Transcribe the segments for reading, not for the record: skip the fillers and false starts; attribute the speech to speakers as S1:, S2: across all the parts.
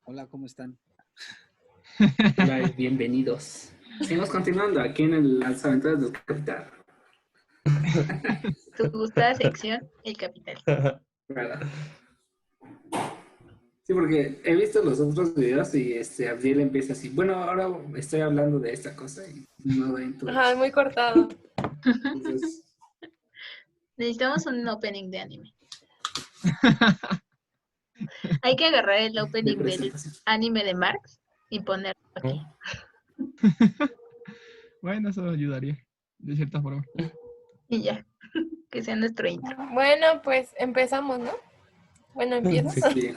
S1: Hola, ¿cómo están?
S2: Hola, bienvenidos. Seguimos continuando aquí en las aventuras del Capital.
S3: Tu gustada sección, el capital.
S2: ¿Verdad? Sí, porque he visto los otros videos y Abdiel empieza así, bueno, ahora estoy hablando de esta cosa y no da
S4: Ajá,
S2: introducción.
S4: muy cortado.
S2: Entonces,
S3: Necesitamos un opening de anime. Hay que agarrar el
S2: de
S3: opening del
S2: presentación.
S3: anime de Marx y ponerlo aquí.
S5: Bueno, eso ayudaría, de cierta forma.
S3: Y ya, que sea nuestro intro.
S4: Bueno, pues empezamos, ¿no? Bueno, empiezo.
S2: Sí.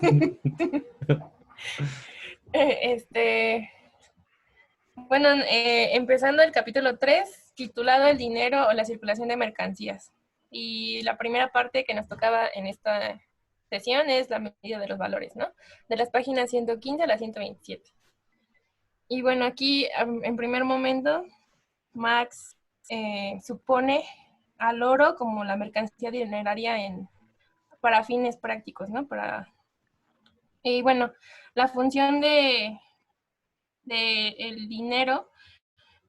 S4: Bueno, empezando el capítulo 3, titulado El dinero o la circulación de mercancías. Y la primera parte que nos tocaba en esta sesión es la medida de los valores, ¿no? De las páginas 115 a la 127. Y bueno, aquí en primer momento, Max supone al oro como la mercancía dineraria para fines prácticos, ¿no? Y bueno, la función de el dinero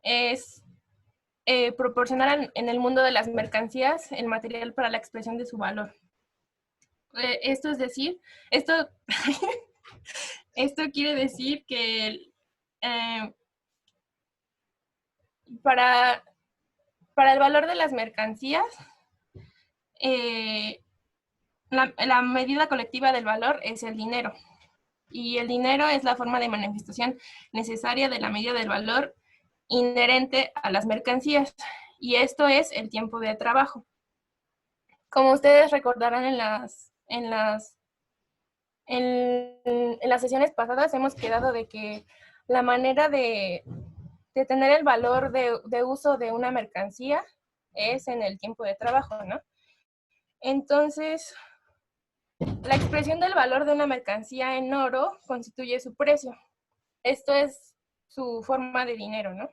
S4: es proporcionar en el mundo de las mercancías el material para la expresión de su valor. Esto es decir, esto, esto quiere decir que para el valor de las mercancías, la medida colectiva del valor es el dinero. Y el dinero es la forma de manifestación necesaria de la medida del valor inherente a las mercancías. Y esto es el tiempo de trabajo. Como ustedes recordarán en las sesiones pasadas, hemos quedado de que la manera de tener el valor de uso de una mercancía es en el tiempo de trabajo, ¿no? Entonces, la expresión del valor de una mercancía en oro constituye su precio. Esto es su forma de dinero, ¿no?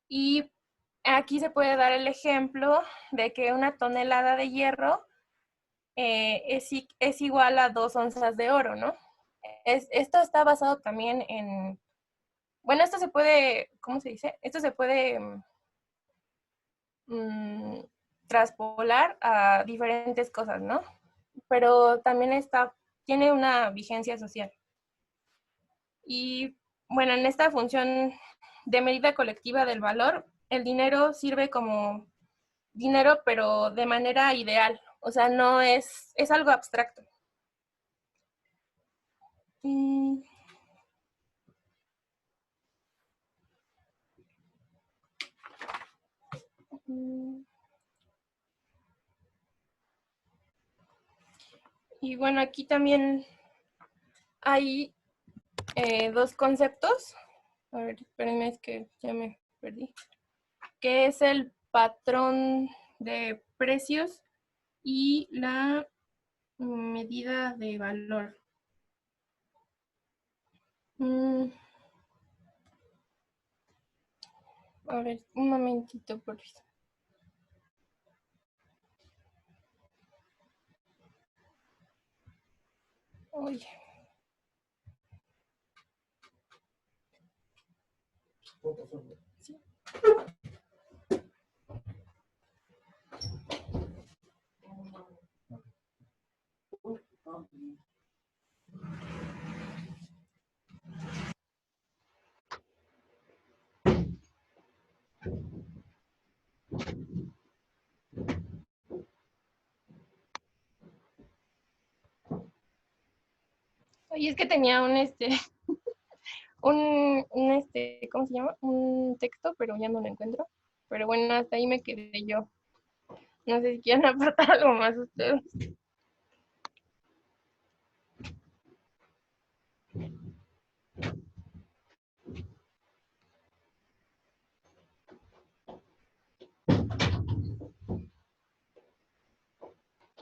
S4: Y aquí se puede dar el ejemplo de que una tonelada de hierro es igual a 2 onzas de oro, ¿no? Esto está basado también en... Bueno, esto se puede, ¿cómo se dice? Esto se puede traspolar a diferentes cosas, ¿no? Pero también tiene una vigencia social. Y bueno, en esta función de medida colectiva del valor, el dinero sirve como dinero, pero de manera ideal. O sea, no es algo abstracto. Y bueno, aquí también hay dos conceptos. A ver, espérenme, es que ya me perdí. Que es el patrón de precios y la medida de valor. A ver, un momentito, por favor. Oye. Sí. Oye, es que tenía ¿cómo se llama? Un texto, pero ya no lo encuentro. Pero bueno, hasta ahí me quedé yo. No sé si quieren aportar algo más ustedes.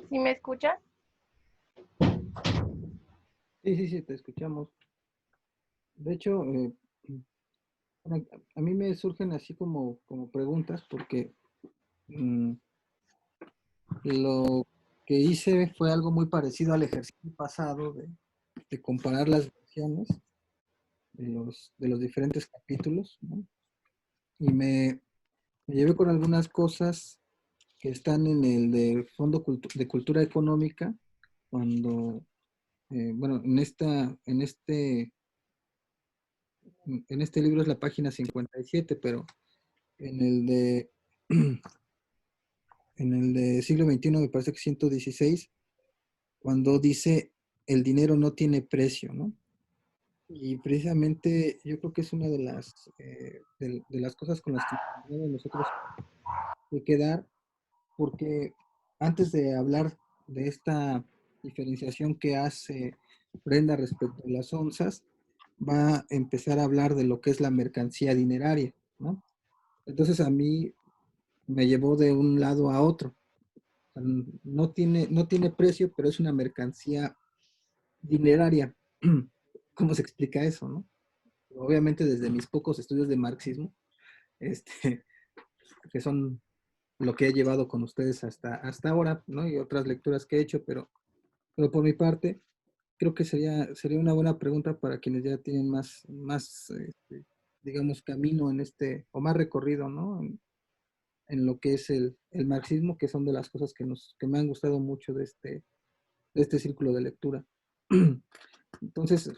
S4: ¿Sí me escuchan?
S1: Sí, te escuchamos. De hecho, a mí me surgen así como preguntas porque lo que hice fue algo muy parecido al ejercicio pasado de comparar las versiones de los diferentes capítulos, ¿no? Y me llevé con algunas cosas que están en el de Fondo de Cultura Económica, cuando, bueno, en este libro es la página 57, pero en el de, en el de siglo XXI me parece que 116, cuando dice el dinero no tiene precio, ¿no? Y precisamente yo creo que es una de las cosas con las que nosotros hay que quedar, porque antes de hablar de esta diferenciación que hace Brenda respecto a las onzas, va a empezar a hablar de lo que es la mercancía dineraria, ¿no? Entonces a mí me llevó de un lado a otro. O sea, no tiene precio, pero es una mercancía dineraria. ¿Cómo se explica eso, no? Obviamente desde mis pocos estudios de marxismo, este, que son lo que he llevado con ustedes hasta ahora, ¿no? Y otras lecturas que he hecho, pero por mi parte, creo que sería una buena pregunta para quienes ya tienen digamos, camino en o más recorrido, ¿no? En lo que es el marxismo, que son de las cosas que me han gustado mucho de este círculo de lectura. Entonces,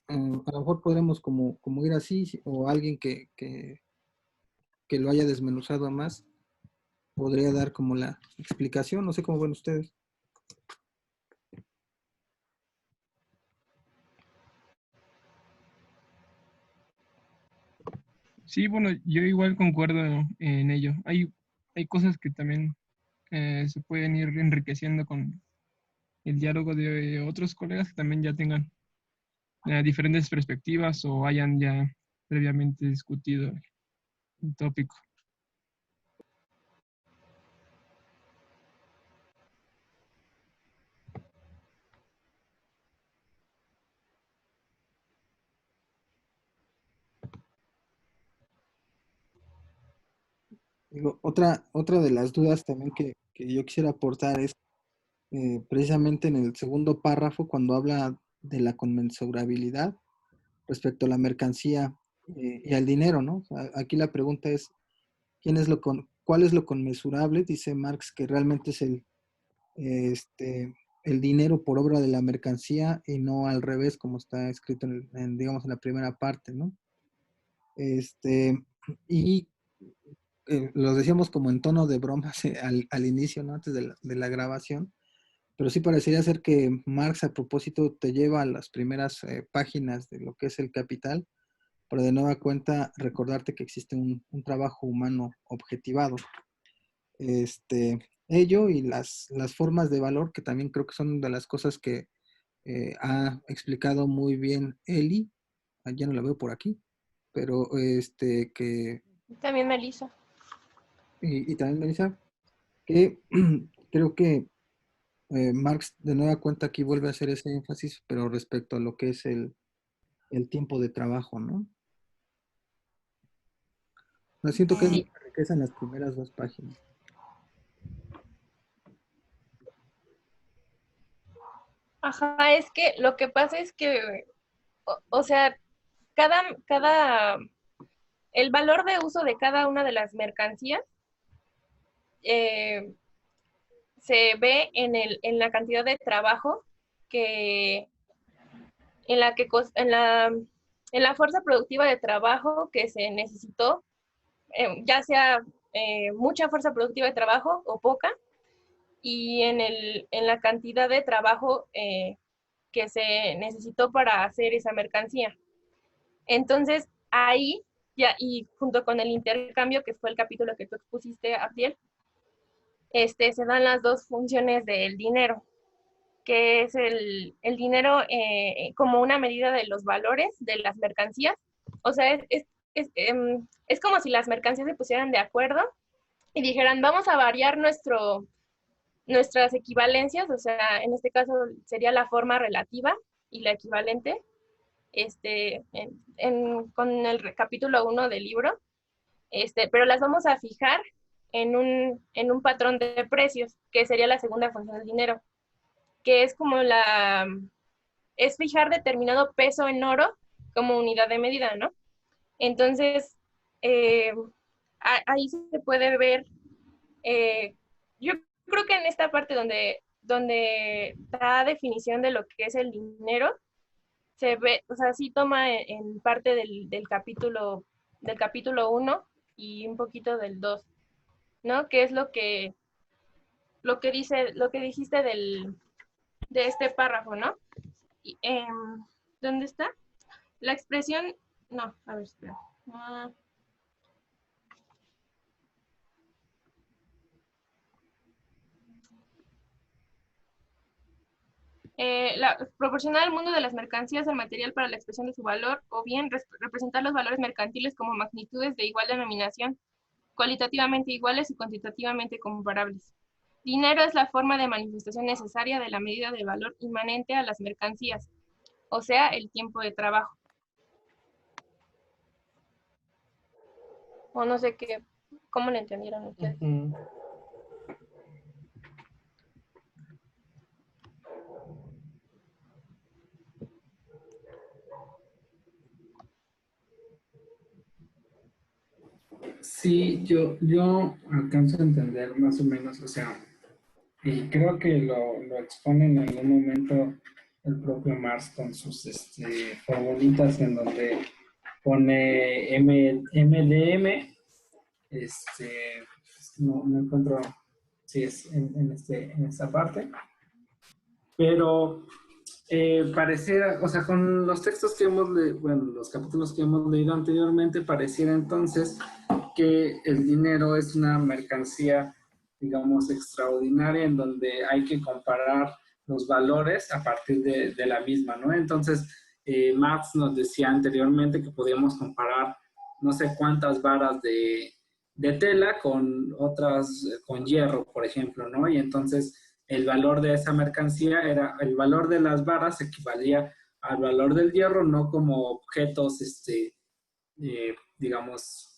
S1: a lo mejor podremos como ir así, o alguien que lo haya desmenuzado a más, podría dar como la explicación, no sé cómo ven ustedes.
S5: Sí, bueno, yo igual concuerdo en ello. Hay cosas que también se pueden ir enriqueciendo con el diálogo de otros colegas que también ya tengan diferentes perspectivas o hayan ya previamente discutido el tópico.
S1: Digo, otra de las dudas también que yo quisiera aportar es precisamente en el segundo párrafo, cuando habla de la conmensurabilidad respecto a la mercancía y al dinero, ¿no? O sea, aquí la pregunta es, ¿cuál es lo conmensurable? Dice Marx que realmente es el dinero por obra de la mercancía y no al revés, como está escrito digamos, en la primera parte, ¿no? Y lo decíamos como en tono de broma al inicio, ¿no? Antes de la grabación, pero sí parecería ser que Marx a propósito te lleva a las primeras páginas de lo que es el Capital, pero de nueva cuenta recordarte que existe un trabajo humano objetivado. Ello y las formas de valor, que también creo que son de las cosas que ha explicado muy bien Eli, ya no la veo por aquí, pero
S4: También Melissa.
S1: y también Melissa, que creo que Marx de nueva cuenta aquí vuelve a hacer ese énfasis, pero respecto a lo que es el tiempo de trabajo, ¿no? Me siento que hay
S4: Sí.
S1: mucha riqueza en las primeras dos páginas.
S4: Ajá, es que lo que pasa es que, o sea, el valor de uso de cada una de las mercancías eh, se ve en la cantidad de trabajo que, en la que, en la fuerza productiva de trabajo que se necesitó, ya sea mucha fuerza productiva de trabajo o poca, y en la cantidad de trabajo que se necesitó para hacer esa mercancía. Entonces, ahí, ya, y junto con el intercambio, que fue el capítulo que tú expusiste, Abdiel, se dan las dos funciones del dinero, que es el dinero como una medida de los valores de las mercancías. O sea, es como si las mercancías se pusieran de acuerdo y dijeran, vamos a variar nuestras equivalencias, o sea, en este caso sería la forma relativa y la equivalente, con el capítulo 1 del libro, pero las vamos a fijar en un patrón de precios, que sería la segunda función del dinero, que es como es fijar determinado peso en oro como unidad de medida, ¿no? Entonces, ahí se puede ver, yo creo que en esta parte donde da definición de lo que es el dinero, se ve, o sea, sí toma en parte del capítulo 1 y un poquito del 2, ¿no? Que es lo que dijiste de este párrafo, ¿no? Y, ¿dónde está? La expresión, no, a ver, espera. Proporcionar al mundo de las mercancías el material para la expresión de su valor, o bien representar los valores mercantiles como magnitudes de igual denominación, cualitativamente iguales y cuantitativamente comparables. Dinero es la forma de manifestación necesaria de la medida de valor inmanente a las mercancías, o sea, el tiempo de trabajo. O no sé cómo lo entendieron ustedes.
S2: Sí, yo alcanzo a entender más o menos, o sea, y creo que lo expone en algún momento el propio Marx con sus formulitas en donde pone MDM, no encuentro si es en esta parte, pero pareciera, o sea, con los textos que hemos leído, bueno, los capítulos que hemos leído anteriormente, pareciera entonces que el dinero es una mercancía, digamos, extraordinaria en donde hay que comparar los valores a partir de la misma, ¿no? Entonces, Marx nos decía anteriormente que podíamos comparar no sé cuántas varas de tela con otras, con hierro, por ejemplo, ¿no? Y entonces el valor de esa mercancía era, el valor de las varas equivalía al valor del hierro, no como objetos, digamos,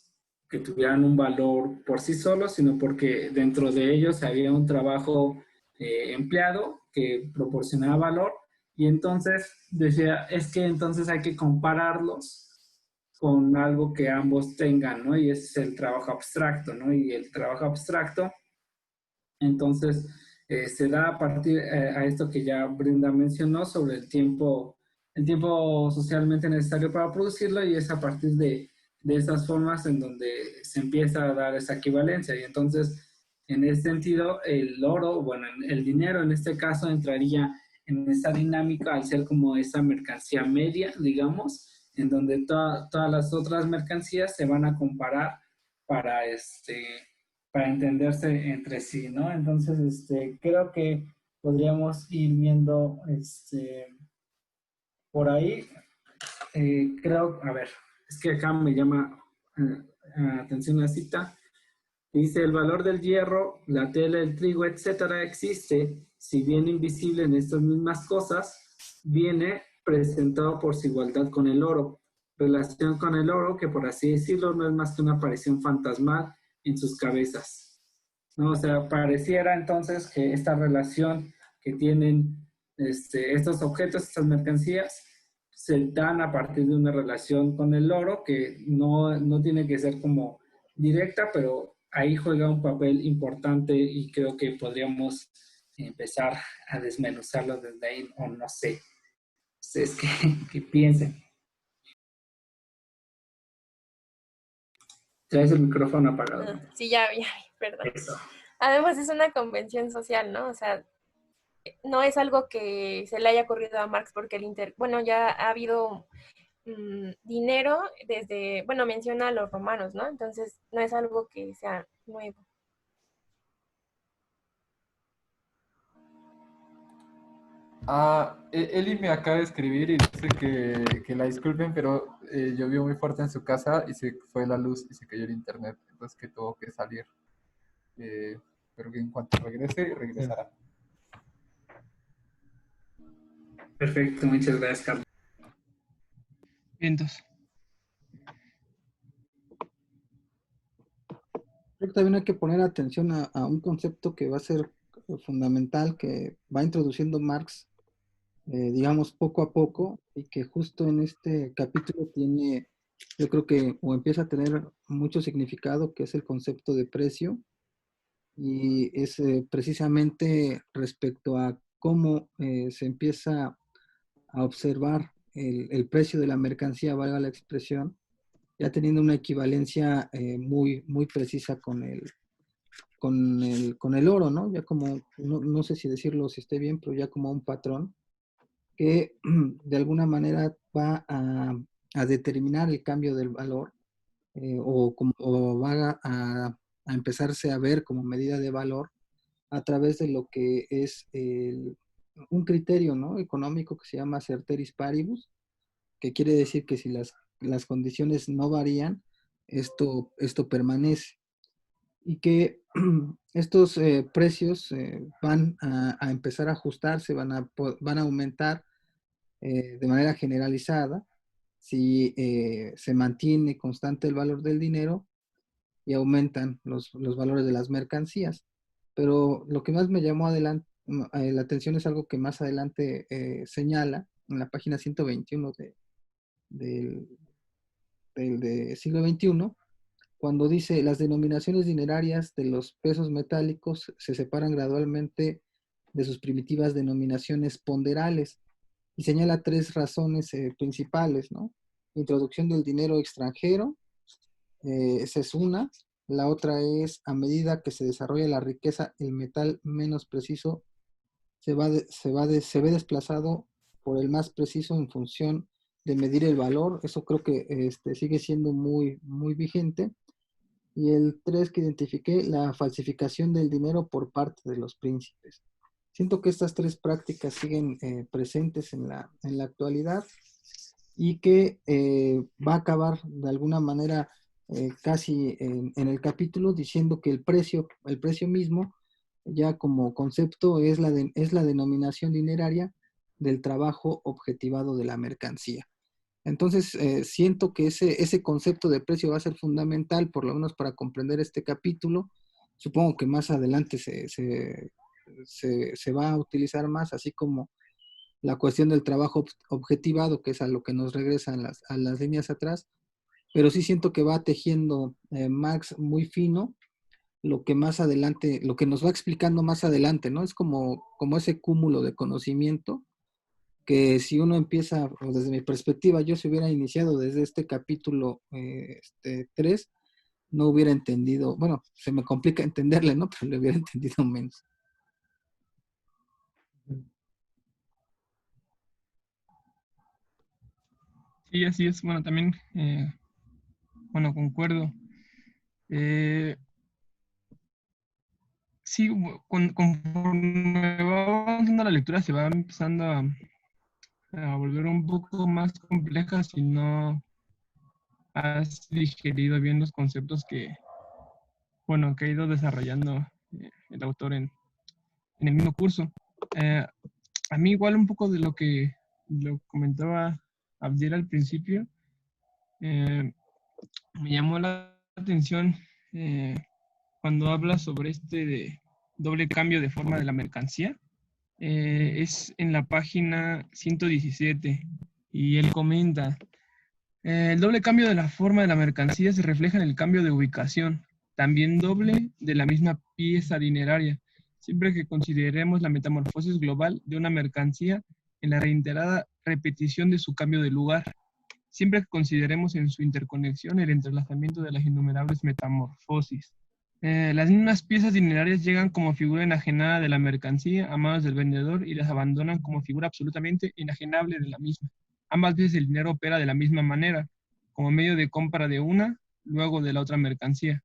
S2: que tuvieran un valor por sí solos, sino porque dentro de ellos había un trabajo empleado que proporcionaba valor, y entonces decía, es que entonces hay que compararlos con algo que ambos tengan, ¿no? Y ese es el trabajo abstracto, ¿no? Y el trabajo abstracto, entonces, se da a partir a esto que ya Brenda mencionó sobre el tiempo socialmente necesario para producirlo, y es a partir de esas formas en donde se empieza a dar esa equivalencia. Y entonces, en ese sentido, el oro, bueno, el dinero en este caso entraría en esa dinámica al ser como esa mercancía media, digamos, en donde todas las otras mercancías se van a comparar para para entenderse entre sí, ¿no? Entonces, creo que podríamos ir viendo por ahí. Creo, a ver, es que acá me llama atención la cita. Dice, el valor del hierro, la tela, el trigo, etcétera, existe, si bien invisible en estas mismas cosas, viene presentado por su igualdad con el oro. Relación con el oro, que por así decirlo, no es más que una aparición fantasmal en sus cabezas, ¿no? O sea, pareciera entonces que esta relación que tienen estos objetos, estas mercancías, se dan a partir de una relación con el oro que no tiene que ser como directa, pero ahí juega un papel importante, y creo que podríamos empezar a desmenuzarlo desde ahí, o no sé. Ustedes qué piensen. Traes el micrófono apagado.
S4: Sí, ya, perdón.
S2: Eso.
S4: Además es una convención social, ¿no? O sea, no es algo que se le haya ocurrido a Marx porque bueno, ya ha habido dinero desde, bueno, menciona a los romanos, ¿no? Entonces no es algo que sea nuevo.
S6: Eli me acaba de escribir y dice que la disculpen, pero llovió muy fuerte en su casa y se fue la luz y se cayó el internet, entonces que tuvo que salir. Pero que en cuanto regrese, regresará.
S2: Perfecto, muchas gracias, Carlos.
S5: Vientos.
S1: Creo que también hay que poner atención a un concepto que va a ser fundamental, que va introduciendo Marx, digamos, poco a poco, y que justo en este capítulo tiene, yo creo que, o empieza a tener mucho significado, que es el concepto de precio, y es precisamente respecto a cómo se empieza a observar el precio de la mercancía, valga la expresión, ya teniendo una equivalencia muy, muy precisa con el oro, ¿no? Ya como, no sé si decirlo si esté bien, pero ya como un patrón que de alguna manera va a determinar el cambio del valor, o va a empezarse a ver como medida de valor a través de lo que es un criterio, ¿no?, económico, que se llama Ceteris Paribus, que quiere decir que si las condiciones no varían, esto permanece, y que estos precios van a empezar a ajustarse, van a aumentar de manera generalizada si se mantiene constante el valor del dinero y aumentan los valores de las mercancías. Pero lo que más me llamó la atención es algo que más adelante señala en la página 121 del, del siglo XXI, cuando dice: las denominaciones dinerarias de los pesos metálicos se separan gradualmente de sus primitivas denominaciones ponderales, y señala tres razones principales, ¿no? Introducción del dinero extranjero, esa es una. La otra es: a medida que se desarrolla la riqueza, el metal menos preciso se ve desplazado por el más preciso en función de medir el valor. Eso creo que sigue siendo muy, muy vigente. Y el tres que identifiqué: la falsificación del dinero por parte de los príncipes. Siento que estas tres prácticas siguen presentes en la actualidad, y que va a acabar de alguna manera casi en el capítulo diciendo que el precio mismo, ya como concepto, es la denominación dineraria del trabajo objetivado de la mercancía. Entonces, siento que ese concepto de precio va a ser fundamental, por lo menos para comprender este capítulo. Supongo que más adelante se va a utilizar más, así como la cuestión del trabajo objetivado, que es a lo que nos regresan a las líneas atrás. Pero sí siento que va tejiendo Marx muy fino lo que más adelante, lo que nos va explicando más adelante, ¿no? Es como ese cúmulo de conocimiento que, si uno empieza, o desde mi perspectiva, yo si hubiera iniciado desde este capítulo 3, no hubiera entendido, bueno, se me complica entenderle, ¿no? Pero le hubiera entendido menos.
S5: Sí, así es. Bueno, también, bueno, concuerdo. Sí, conforme va avanzando la lectura se va empezando a volver un poco más compleja si no has digerido bien los conceptos bueno, que ha ido desarrollando el autor en el mismo curso. A mí igual un poco de lo que lo comentaba Abdiel al principio, me llamó la atención cuando habla sobre de doble cambio de forma de la mercancía. Es en la página 117 y él comenta: el doble cambio de la forma de la mercancía se refleja en el cambio de ubicación, también doble de la misma pieza dineraria, siempre que consideremos la metamorfosis global de una mercancía en la reiterada repetición de su cambio de lugar, siempre que consideremos en su interconexión el entrelazamiento de las innumerables metamorfosis. Las mismas piezas dinerarias llegan como figura enajenada de la mercancía a manos del vendedor y las abandonan como figura absolutamente enajenable de la misma. Ambas veces el dinero opera de la misma manera, como medio de compra de una, luego de la otra mercancía.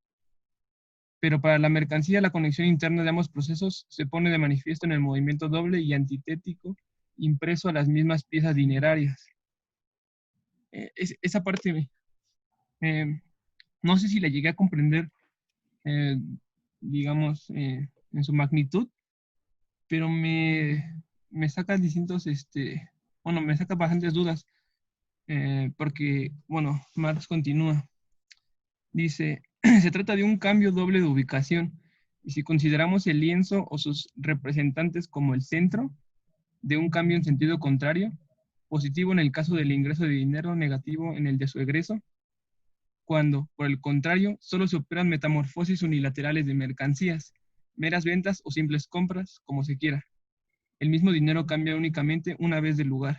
S5: Pero para la mercancía, la conexión interna de ambos procesos se pone de manifiesto en el movimiento doble y antitético impreso a las mismas piezas dinerarias. Esa parte, no sé si la llegué a comprender, digamos, en su magnitud, pero me saca distintos, bueno, me saca bastantes dudas, porque, bueno, Marx continúa. Dice: se trata de un cambio doble de ubicación. Y si consideramos el lienzo o sus representantes como el centro de un cambio en sentido contrario, positivo en el caso del ingreso de dinero, negativo en el de su egreso, cuando, por el contrario, solo se operan metamorfosis unilaterales de mercancías, meras ventas o simples compras, como se quiera. El mismo dinero cambia únicamente una vez de lugar.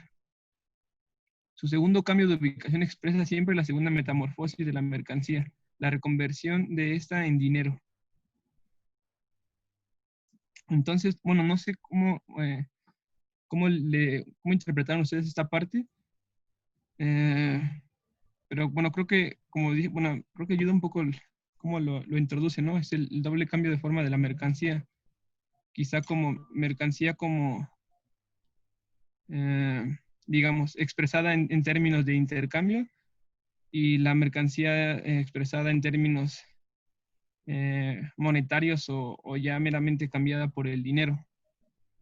S5: Su segundo cambio de ubicación expresa siempre la segunda metamorfosis de la mercancía, la reconversión de esta en dinero. Entonces, bueno, no sé cómo interpretaron ustedes esta parte, pero bueno, creo que, como dije, bueno, creo que ayuda un poco cómo lo introduce, ¿no? Es el doble cambio de forma de la mercancía. Quizá como mercancía como, digamos, expresada en términos de intercambio y la mercancía expresada en términos monetarios o ya meramente cambiada por el dinero.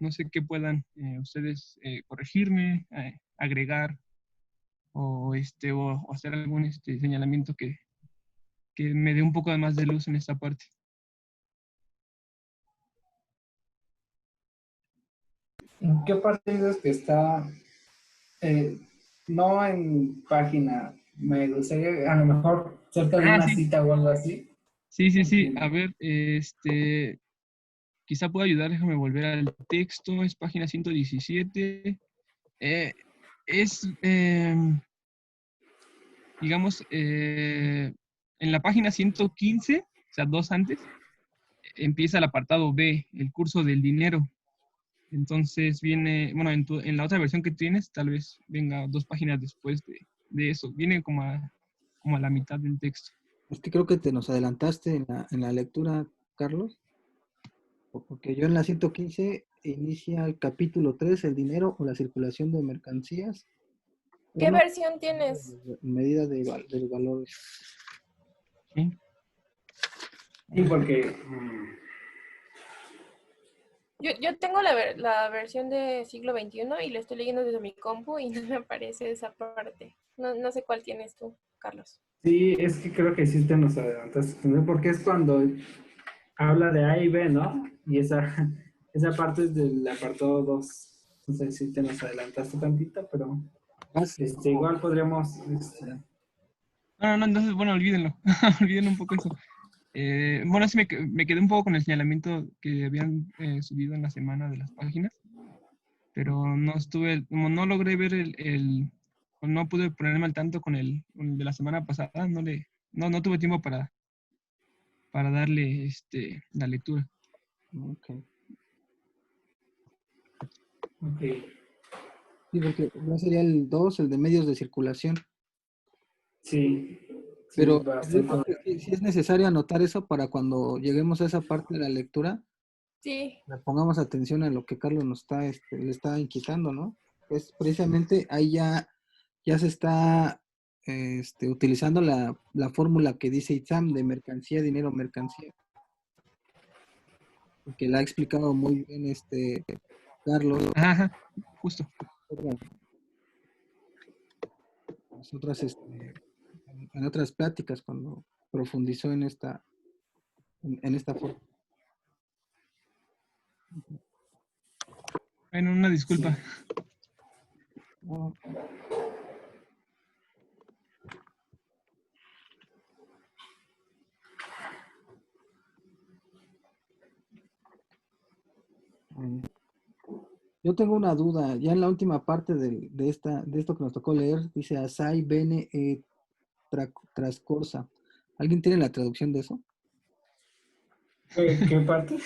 S5: No sé qué puedan ustedes corregirme, agregar o hacer algún señalamiento que me dé un poco más de luz en esta parte.
S2: ¿En qué parte dices que está? No en página, me gustaría a lo mejor cerca de una
S5: Sí.
S2: cita o algo así.
S5: Sí. A ver, quizá pueda ayudar, déjame volver al texto, es página 117. Es, digamos, en la página 115, o sea, dos antes, empieza el apartado B, el curso del dinero. Entonces viene, bueno, en la otra versión que tienes, tal vez venga dos páginas después de eso. Viene como a la mitad del texto.
S1: Es que creo que te nos adelantaste en la lectura, Carlos, porque yo en la 115 inicia el capítulo 3, el dinero o la circulación de mercancías.
S4: ¿Qué
S1: 1,
S4: versión tienes?
S1: medida del valor.
S5: ¿Sí?
S2: Sí, porque
S4: Yo tengo la versión de siglo XXI y la estoy leyendo desde mi compu y no me aparece esa parte. No sé cuál tienes tú, Carlos.
S2: sí, es que creo que sí te nos adelantaste, ¿no? Porque es cuando habla de A y B, ¿no? Y esa parte es del apartado 2. No sé si te nos adelantaste tantito, pero igual podríamos...
S5: No, entonces, bueno, olvídenlo. Olviden un poco eso. Bueno, sí me quedé un poco con el señalamiento que habían subido en la semana de las páginas, pero no estuve, como no logré ver no pude ponerme al tanto con el de la semana pasada, no tuve tiempo para darle la lectura.
S1: Ok.
S2: Ok.
S1: Sí, porque ya sería el 2, el de medios de circulación.
S2: Sí,
S1: Pero yo
S2: bastante.
S1: creo que sí es necesario anotar eso para cuando lleguemos a esa parte de la lectura,
S4: Sí,
S1: le pongamos atención a lo que Carlos nos está, le está inquisando, ¿no? Es precisamente ahí ya se está utilizando la fórmula que dice Itzam de mercancía, dinero, mercancía, que la ha explicado muy bien Carlos
S5: Ajá, justo.
S1: nosotras en otras pláticas cuando profundizó en esta forma.
S5: Bueno, una disculpa.
S1: Ah, mm. Yo tengo una duda, ya en la última parte de esto que nos tocó leer, dice Asai Bene Trascorsa. ¿Alguien tiene la traducción de eso?
S2: ¿Qué parte?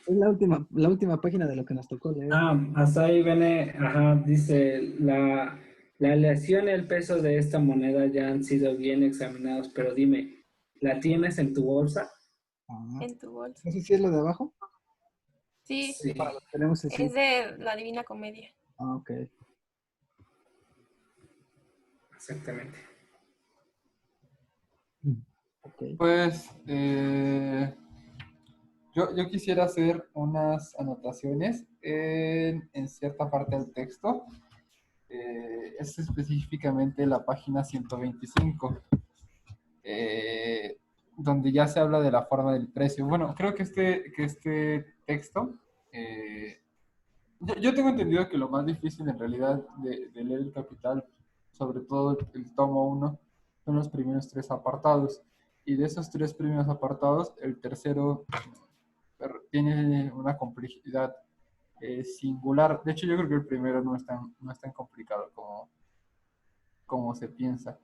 S1: Es la última página de lo que nos tocó leer.
S2: Hasta ahí viene, ajá, dice, la aleación y el peso de esta moneda ya han sido bien examinados, pero dime, ¿la tienes en tu bolsa?
S1: Ah,
S4: en tu bolsa.
S1: no sé si es lo de abajo.
S4: Sí,
S2: Sí,
S1: Tenemos
S4: es de la Divina Comedia.
S1: ok.
S2: exactamente.
S1: Ok.
S6: Pues yo quisiera hacer unas anotaciones en cierta parte del texto. Es específicamente la página 125. donde ya se habla de la forma del precio. Bueno, creo que este texto, yo tengo entendido que lo más difícil en realidad de leer el Capital, sobre todo el tomo 1, son los primeros 3 apartados. Y de esos 3 primeros apartados, el tercero tiene una complejidad singular. De hecho, yo creo que el primero no es tan complicado como se piensa.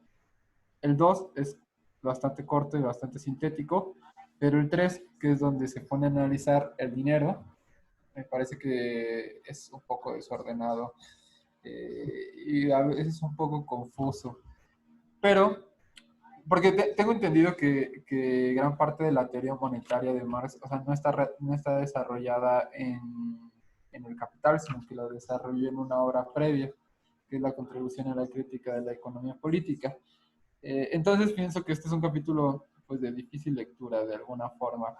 S6: El 2 es bastante corto y bastante sintético, pero el 3, que es donde se pone a analizar el dinero, me parece que es un poco desordenado y a veces un poco confuso. Pero, porque tengo entendido que gran parte de la teoría monetaria de Marx, o sea, no está desarrollada en el Capital, sino que la desarrolló en una obra previa, que es la contribución a la crítica de la economía política. Entonces pienso que este es un capítulo pues, de difícil lectura de alguna forma.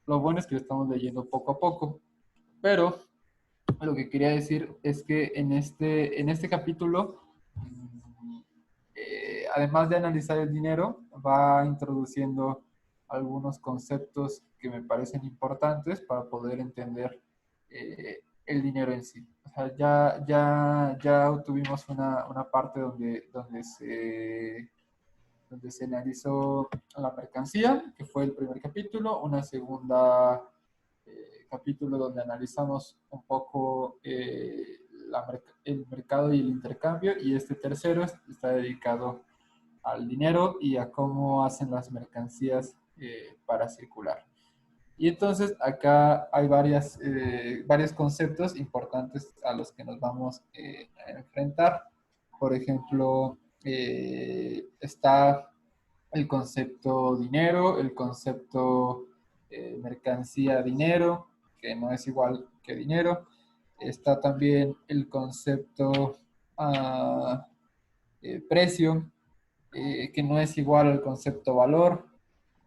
S6: Lo bueno es que lo estamos leyendo poco a poco, pero lo que quería decir es que en este capítulo, además de analizar el dinero, va introduciendo algunos conceptos que me parecen importantes para poder entender el dinero en sí. O sea, ya tuvimos una parte donde se analizó la mercancía, que fue el primer capítulo, una segunda capítulo donde analizamos un poco el mercado y el intercambio, y este tercero está dedicado al dinero y a cómo hacen las mercancías para circular. Y entonces acá hay varios conceptos importantes a los que nos vamos a enfrentar. Por ejemplo, está el concepto dinero, el concepto mercancía dinero, que no es igual que dinero. Está también el concepto precio, que no es igual al concepto valor.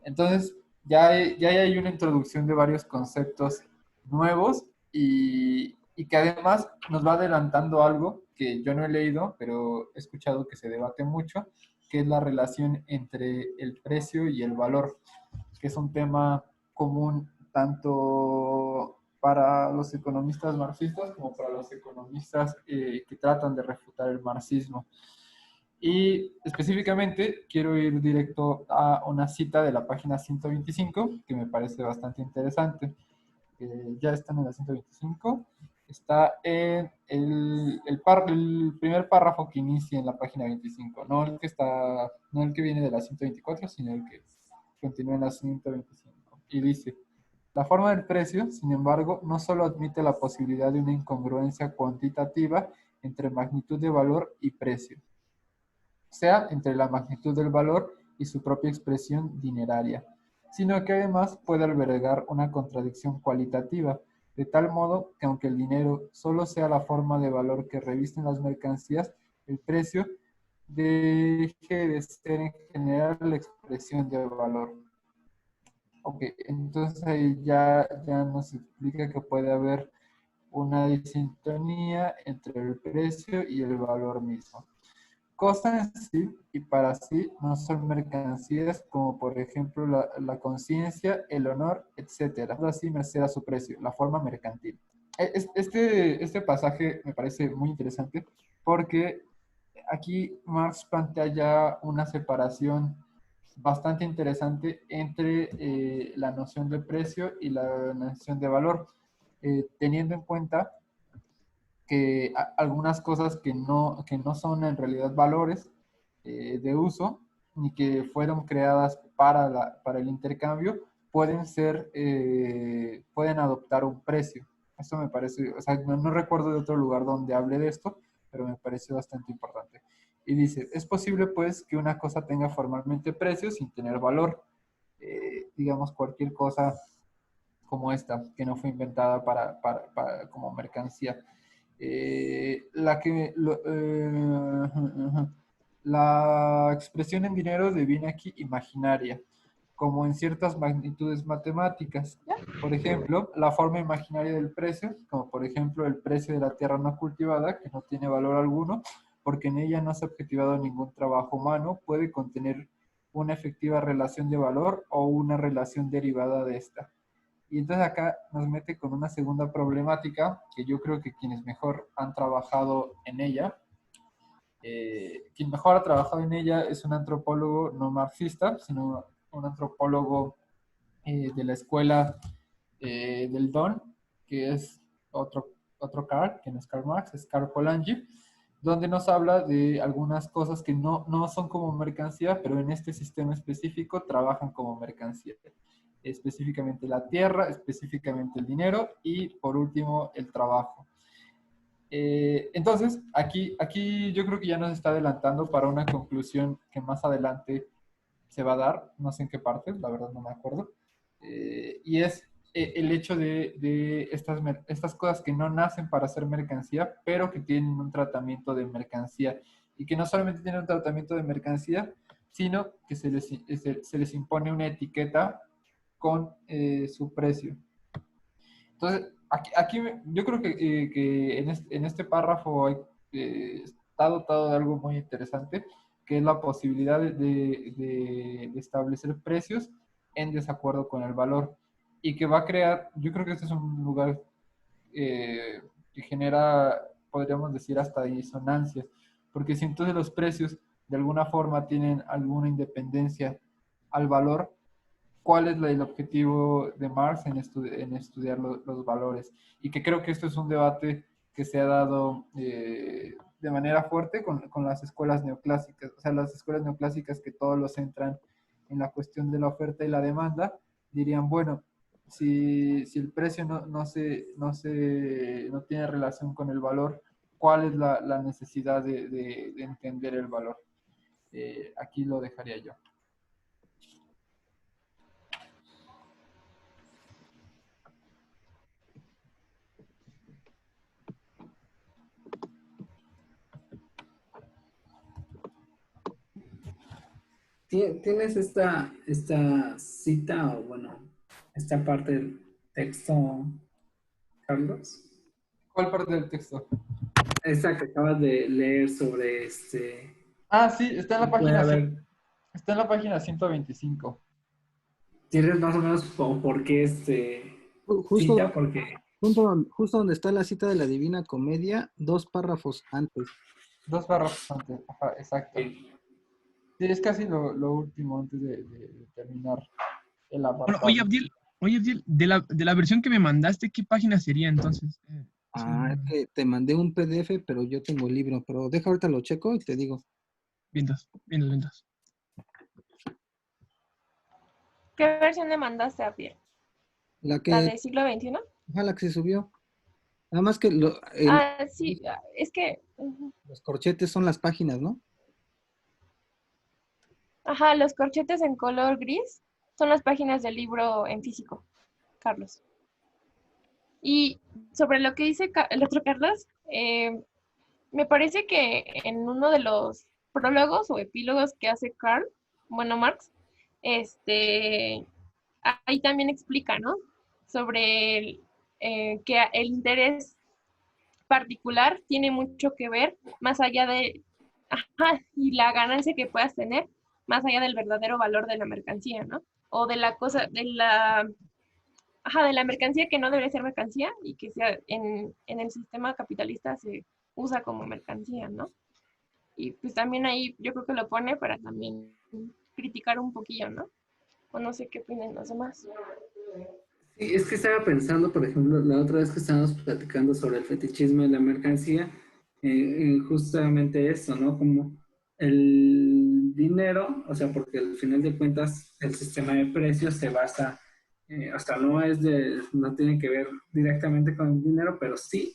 S6: Entonces, ya hay una introducción de varios conceptos nuevos y que además nos va adelantando algo que yo no he leído, pero he escuchado que se debate mucho, que es la relación entre el precio y el valor, que es un tema común tanto para los economistas marxistas como para los economistas que tratan de refutar el marxismo. Y específicamente quiero ir directo a una cita de la página 125, que me parece bastante interesante. Ya están en la 125. Está en el primer párrafo que inicia en la página 25, no el que viene de la 124, sino el que continúa en la 125. Y dice: la forma del precio, sin embargo, no solo admite la posibilidad de una incongruencia cuantitativa entre magnitud de valor y precio, sea entre la magnitud del valor y su propia expresión dineraria, sino que además puede albergar una contradicción cualitativa, de tal modo que aunque el dinero solo sea la forma de valor que revisten las mercancías, el precio deje de ser en general la expresión de valor. Ok, entonces ahí ya nos explica que puede haber una disintonía entre el precio y el valor mismo. Cosas en sí y para sí no son mercancías como por ejemplo la conciencia, el honor, etc. Así merced a su precio, la forma mercantil. Este pasaje me parece muy interesante porque aquí Marx plantea ya una separación bastante interesante entre la noción de precio y la noción de valor, teniendo en cuenta que algunas cosas que no son en realidad valores de uso, ni que fueron creadas para el intercambio, pueden adoptar un precio. Esto me parece, o sea, no recuerdo de otro lugar donde hable de esto, pero me parece bastante importante. Y dice: es posible pues que una cosa tenga formalmente precio sin tener valor. Digamos, cualquier cosa como esta, que no fue inventada como mercancía. La expresión en dinero deviene aquí imaginaria, como en ciertas magnitudes matemáticas. Por ejemplo, la forma imaginaria del precio, como por ejemplo el precio de la tierra no cultivada, que no tiene valor alguno, porque en ella no se ha objetivado ningún trabajo humano, puede contener una efectiva relación de valor o una relación derivada de esta. Y entonces acá nos mete con una segunda problemática que yo creo que quienes mejor han trabajado en ella, quien mejor ha trabajado en ella es un antropólogo no marxista, sino un antropólogo de la escuela del Don, que es otro Karl, que no es Karl Marx, es Karl Polanyi, donde nos habla de algunas cosas que no son como mercancía, pero en este sistema específico trabajan como mercancía. Específicamente la tierra, específicamente el dinero y por último el trabajo. Entonces, aquí yo creo que ya nos está adelantando para una conclusión que más adelante se va a dar, no sé en qué parte, la verdad no me acuerdo, y es el hecho de estas cosas que no nacen para ser mercancía, pero que tienen un tratamiento de mercancía, y que no solamente tienen un tratamiento de mercancía, sino que se les impone una etiqueta con su precio. Entonces, aquí yo creo que en este párrafo está dotado de algo muy interesante, que es la posibilidad de establecer precios en desacuerdo con el valor, y que va a crear, yo creo que este es un lugar que genera, podríamos decir, hasta disonancias, porque si entonces los precios de alguna forma tienen alguna independencia al valor, ¿cuál es el objetivo de Marx en estudiar los valores? Y que creo que esto es un debate que se ha dado de manera fuerte con las escuelas neoclásicas. O sea, las escuelas neoclásicas que todos lo centran en la cuestión de la oferta y la demanda, dirían, bueno, si el precio no tiene relación con el valor, ¿cuál es la necesidad de entender el valor? Aquí lo dejaría yo.
S2: ¿Tienes esta cita o, bueno, esta parte del texto, Carlos?
S6: ¿Cuál parte del texto?
S2: Esta que acabas de leer sobre
S6: Ah, sí, está en la
S2: puede
S6: página,
S2: haber,
S6: está en la página 125.
S2: ¿tienes más o menos por qué
S1: Justo,
S2: cita? Porque
S1: justo donde está la cita de la Divina Comedia, 2 párrafos antes.
S6: 2 párrafos antes, ajá, exacto. Sí, es casi lo último antes de terminar el
S5: Bueno,
S6: apartado.
S5: oye, Abdiel, de la versión que me mandaste, ¿qué página sería entonces?
S1: Es que te mandé un PDF, pero yo tengo el libro. Pero deja ahorita lo checo y te digo.
S5: Vientos.
S4: ¿Qué versión le mandaste a Pierre?
S1: La
S4: ¿La
S1: que,
S4: del siglo XXI?
S1: la que se subió. Nada más que
S4: Sí, es que,
S1: los corchetes son las páginas, ¿no?
S4: ajá, los corchetes en color gris son las páginas del libro en físico, Carlos. Y sobre lo que dice el otro Carlos, me parece que en uno de los prólogos o epílogos que hace Marx, ahí también explica, ¿no? Sobre que el interés particular tiene mucho que ver más allá de, y la ganancia que puedas tener, más allá del verdadero valor de la mercancía, ¿no? O de la cosa, de la mercancía que no debería ser mercancía y que sea en el sistema capitalista se usa como mercancía, ¿no? Y pues también ahí yo creo que lo pone para también criticar un poquillo, ¿no? O no sé qué opinan los demás.
S2: sí, es que estaba pensando, por ejemplo, la otra vez que estábamos platicando sobre el fetichismo de la mercancía, en justamente eso, ¿no? Como el dinero, o sea, porque al final de cuentas el sistema de precios se basa, o sea, no tiene que ver directamente con el dinero, pero sí.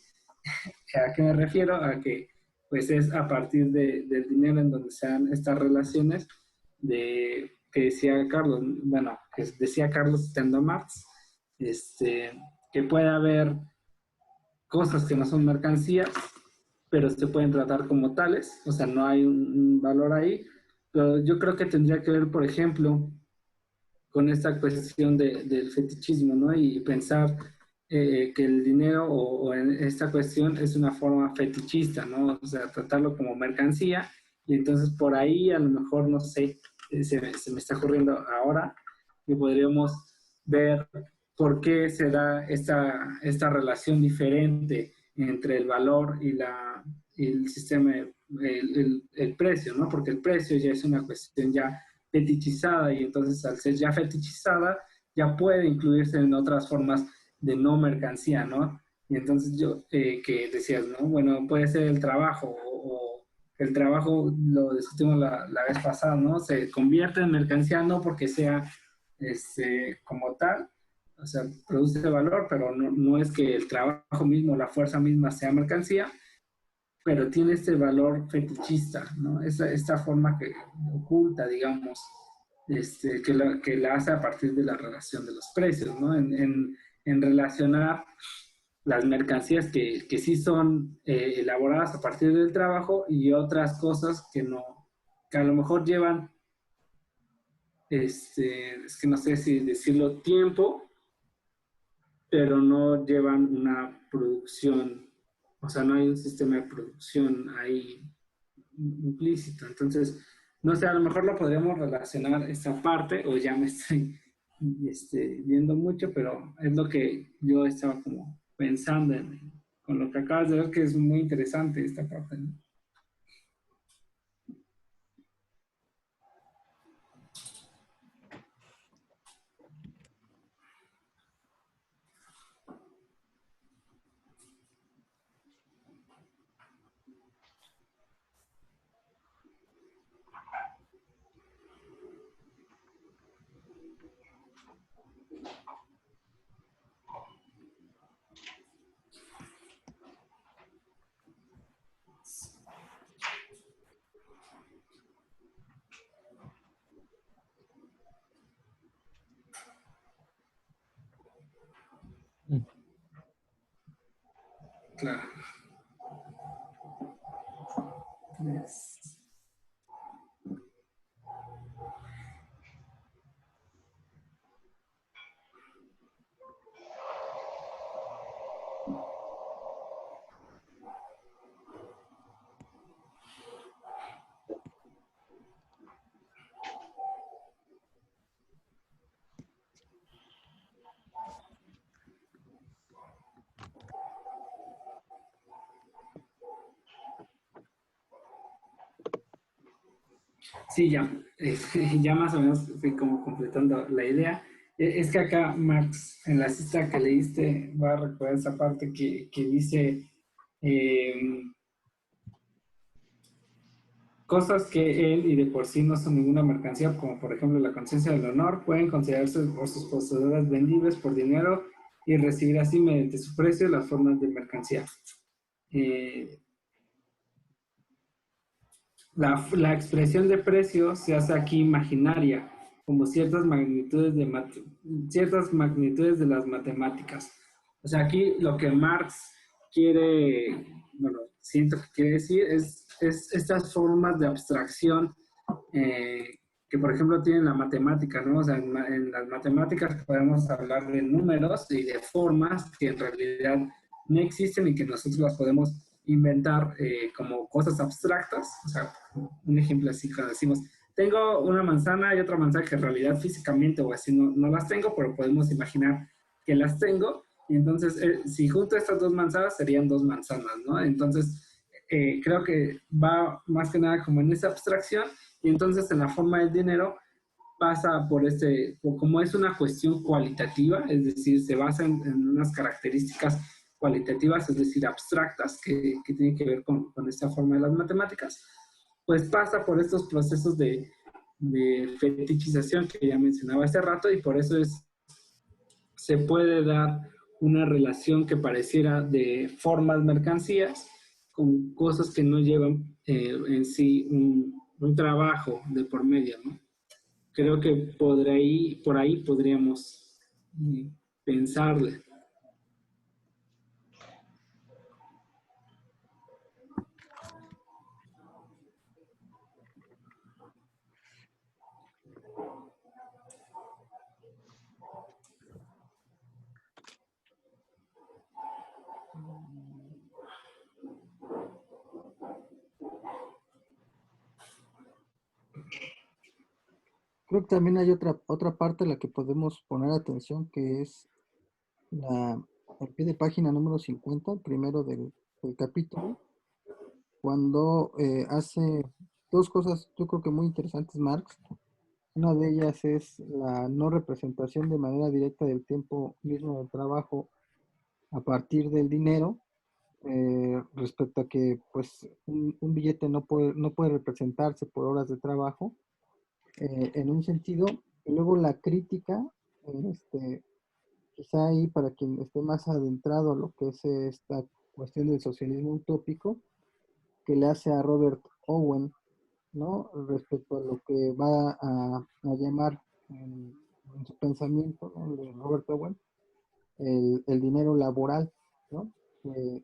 S2: ¿A qué me refiero? A que pues es a partir del dinero en donde se dan estas relaciones que decía Carlos, bueno, que decía Carlos citando a Marx, que puede haber cosas que no son mercancías, pero se pueden tratar como tales, o sea, no hay un valor ahí, pero yo creo que tendría que ver, por ejemplo, con esta cuestión del fetichismo, ¿no? Y pensar que el dinero o en esta cuestión es una forma fetichista, ¿no? O sea, tratarlo como mercancía y entonces por ahí a lo mejor, no sé, se me está ocurriendo ahora, y podríamos ver por qué se da esta relación diferente entre el valor y el sistema, el precio, ¿no? Porque el precio ya es una cuestión ya fetichizada, y entonces al ser ya fetichizada, ya puede incluirse en otras formas de no mercancía, ¿no? Y entonces que decías, ¿no? Bueno, puede ser el trabajo, o el trabajo, lo discutimos la vez pasada, ¿no? Se convierte en mercancía no porque sea como tal, o sea, produce valor, pero no es que el trabajo mismo, la fuerza misma sea mercancía, pero tiene este valor fetichista, ¿no? Esta forma que oculta, digamos, que la hace a partir de la relación de los precios, ¿no? En relacionar las mercancías que sí son elaboradas a partir del trabajo, y otras cosas que no, que a lo mejor llevan, es que no sé si decirlo, tiempo, pero no llevan una producción, o sea, no hay un sistema de producción ahí implícito. Entonces, no sé, a lo mejor lo podríamos relacionar esa parte, o ya me estoy viendo mucho, pero es lo que yo estaba como pensando con lo que acabas de ver, que es muy interesante esta parte, ¿no? Claro. Yes. Sí, ya, ya más o menos estoy como completando la idea. Es que acá, Max, en la cita que leíste, va a recordar esa parte que dice eh, cosas que él y de por sí no son ninguna mercancía, como por ejemplo la conciencia del honor, pueden considerarse por sus poseedoras vendibles por dinero y recibir así mediante su precio las formas de mercancía. Eh, la expresión de precio se hace aquí imaginaria, como ciertas magnitudes de las matemáticas. O sea, aquí lo que Marx quiere, bueno, siento que quiere decir es estas formas de abstracción que, por ejemplo, tienen la matemática, ¿no? O sea, en las matemáticas podemos hablar de números y de formas que en realidad no existen y que nosotros las podemos inventar como cosas abstractas. O sea, un ejemplo así, cuando decimos, tengo una manzana y otra manzana, que en realidad físicamente o así no las tengo, pero podemos imaginar que las tengo. Y entonces, si junto estas dos manzanas, serían dos manzanas, ¿no? Entonces, creo que va más que nada como en esa abstracción, y entonces en la forma del dinero pasa por como es una cuestión cualitativa, es decir, se basa en unas características cualitativas, es decir, abstractas, que tienen que ver con esta forma de las matemáticas, pues pasa por estos procesos de fetichización que ya mencionaba hace rato, y por eso se puede dar una relación que pareciera de formas mercancías con cosas que no llevan en sí un trabajo de por medio, ¿no? Creo que por ahí podríamos pensarle.
S1: Creo que también hay otra parte a la que podemos poner atención, que es al pie de página número 50, primero del capítulo, cuando hace dos cosas, yo creo que muy interesantes, Marx. Una de ellas es la no representación de manera directa del tiempo mismo del trabajo a partir del dinero, respecto a que pues un billete no puede representarse por horas de trabajo, en un sentido, y luego la crítica, este, quizá ahí para quien esté más adentrado a lo que es esta cuestión del socialismo utópico, que le hace a Robert Owen, ¿no? Respecto a lo que va a llamar en su pensamiento, ¿no? De Robert Owen, el dinero laboral, ¿no? Que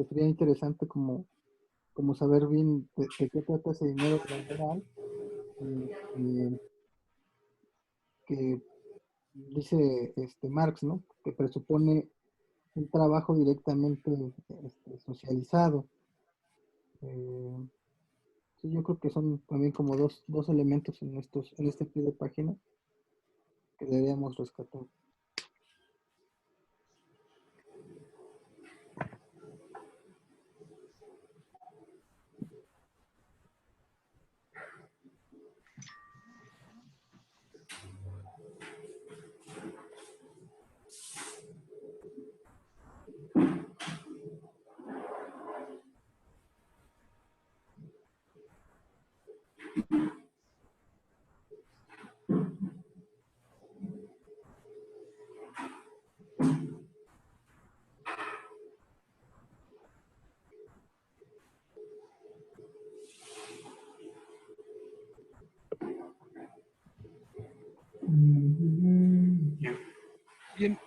S1: sería interesante como saber bien de qué trata ese dinero laboral, y que dice Marx, ¿no? Que presupone un trabajo directamente socializado. Eh, sí, yo creo que son también como dos elementos en este pie de página que deberíamos rescatar.
S5: Bien,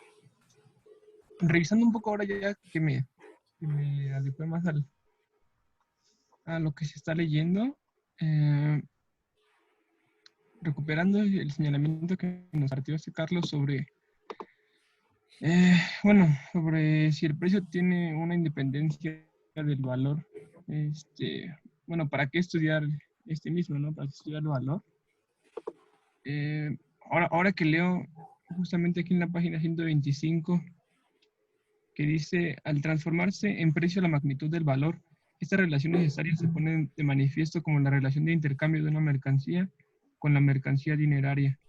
S5: revisando un poco ahora ya que me adecué más a lo que se está leyendo, recuperando el señalamiento que nos partió Carlos sobre, bueno, sobre si el precio tiene una independencia del valor. Bueno, ¿para qué estudiar este mismo, no? ¿Para qué estudiar el valor? Ahora que leo justamente aquí en la página 125, que dice, al transformarse en precio la magnitud del valor, estas relaciones necesarias se ponen de manifiesto como la relación de intercambio de una mercancía con la mercancía dineraria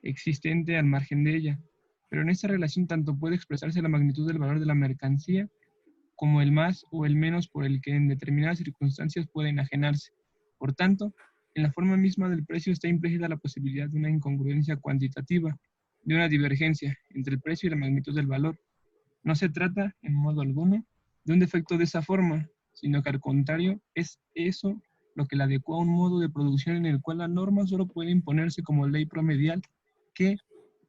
S5: existente al margen de ella. Pero en esta relación tanto puede expresarse la magnitud del valor de la mercancía como el más o el menos por el que en determinadas circunstancias puede enajenarse. Por tanto, en la forma misma del precio está implícita la posibilidad de una incongruencia cuantitativa, de una divergencia entre el precio y la magnitud del valor. No se trata, en modo alguno, de un defecto de esa forma, sino que al contrario, es eso lo que la adecua a un modo de producción en el cual la norma solo puede imponerse como ley promedial que,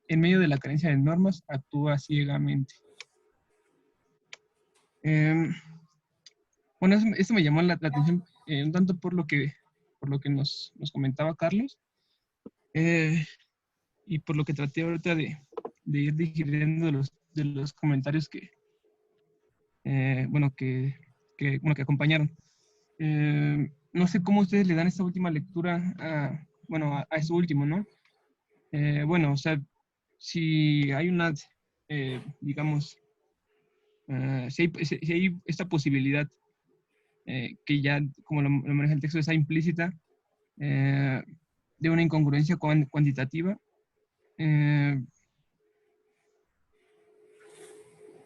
S5: en medio de la carencia de normas, actúa ciegamente. Bueno, esto me llamó la atención un tanto por lo que nos comentaba Carlos, y por lo que traté ahorita de ir digiriendo de los comentarios bueno, que acompañaron. No sé cómo ustedes le dan esta última lectura a eso último, ¿no? Bueno, o sea, si hay una, digamos, si hay esta posibilidad que ya, como lo maneja el texto, está implícita, de una incongruencia cuantitativa,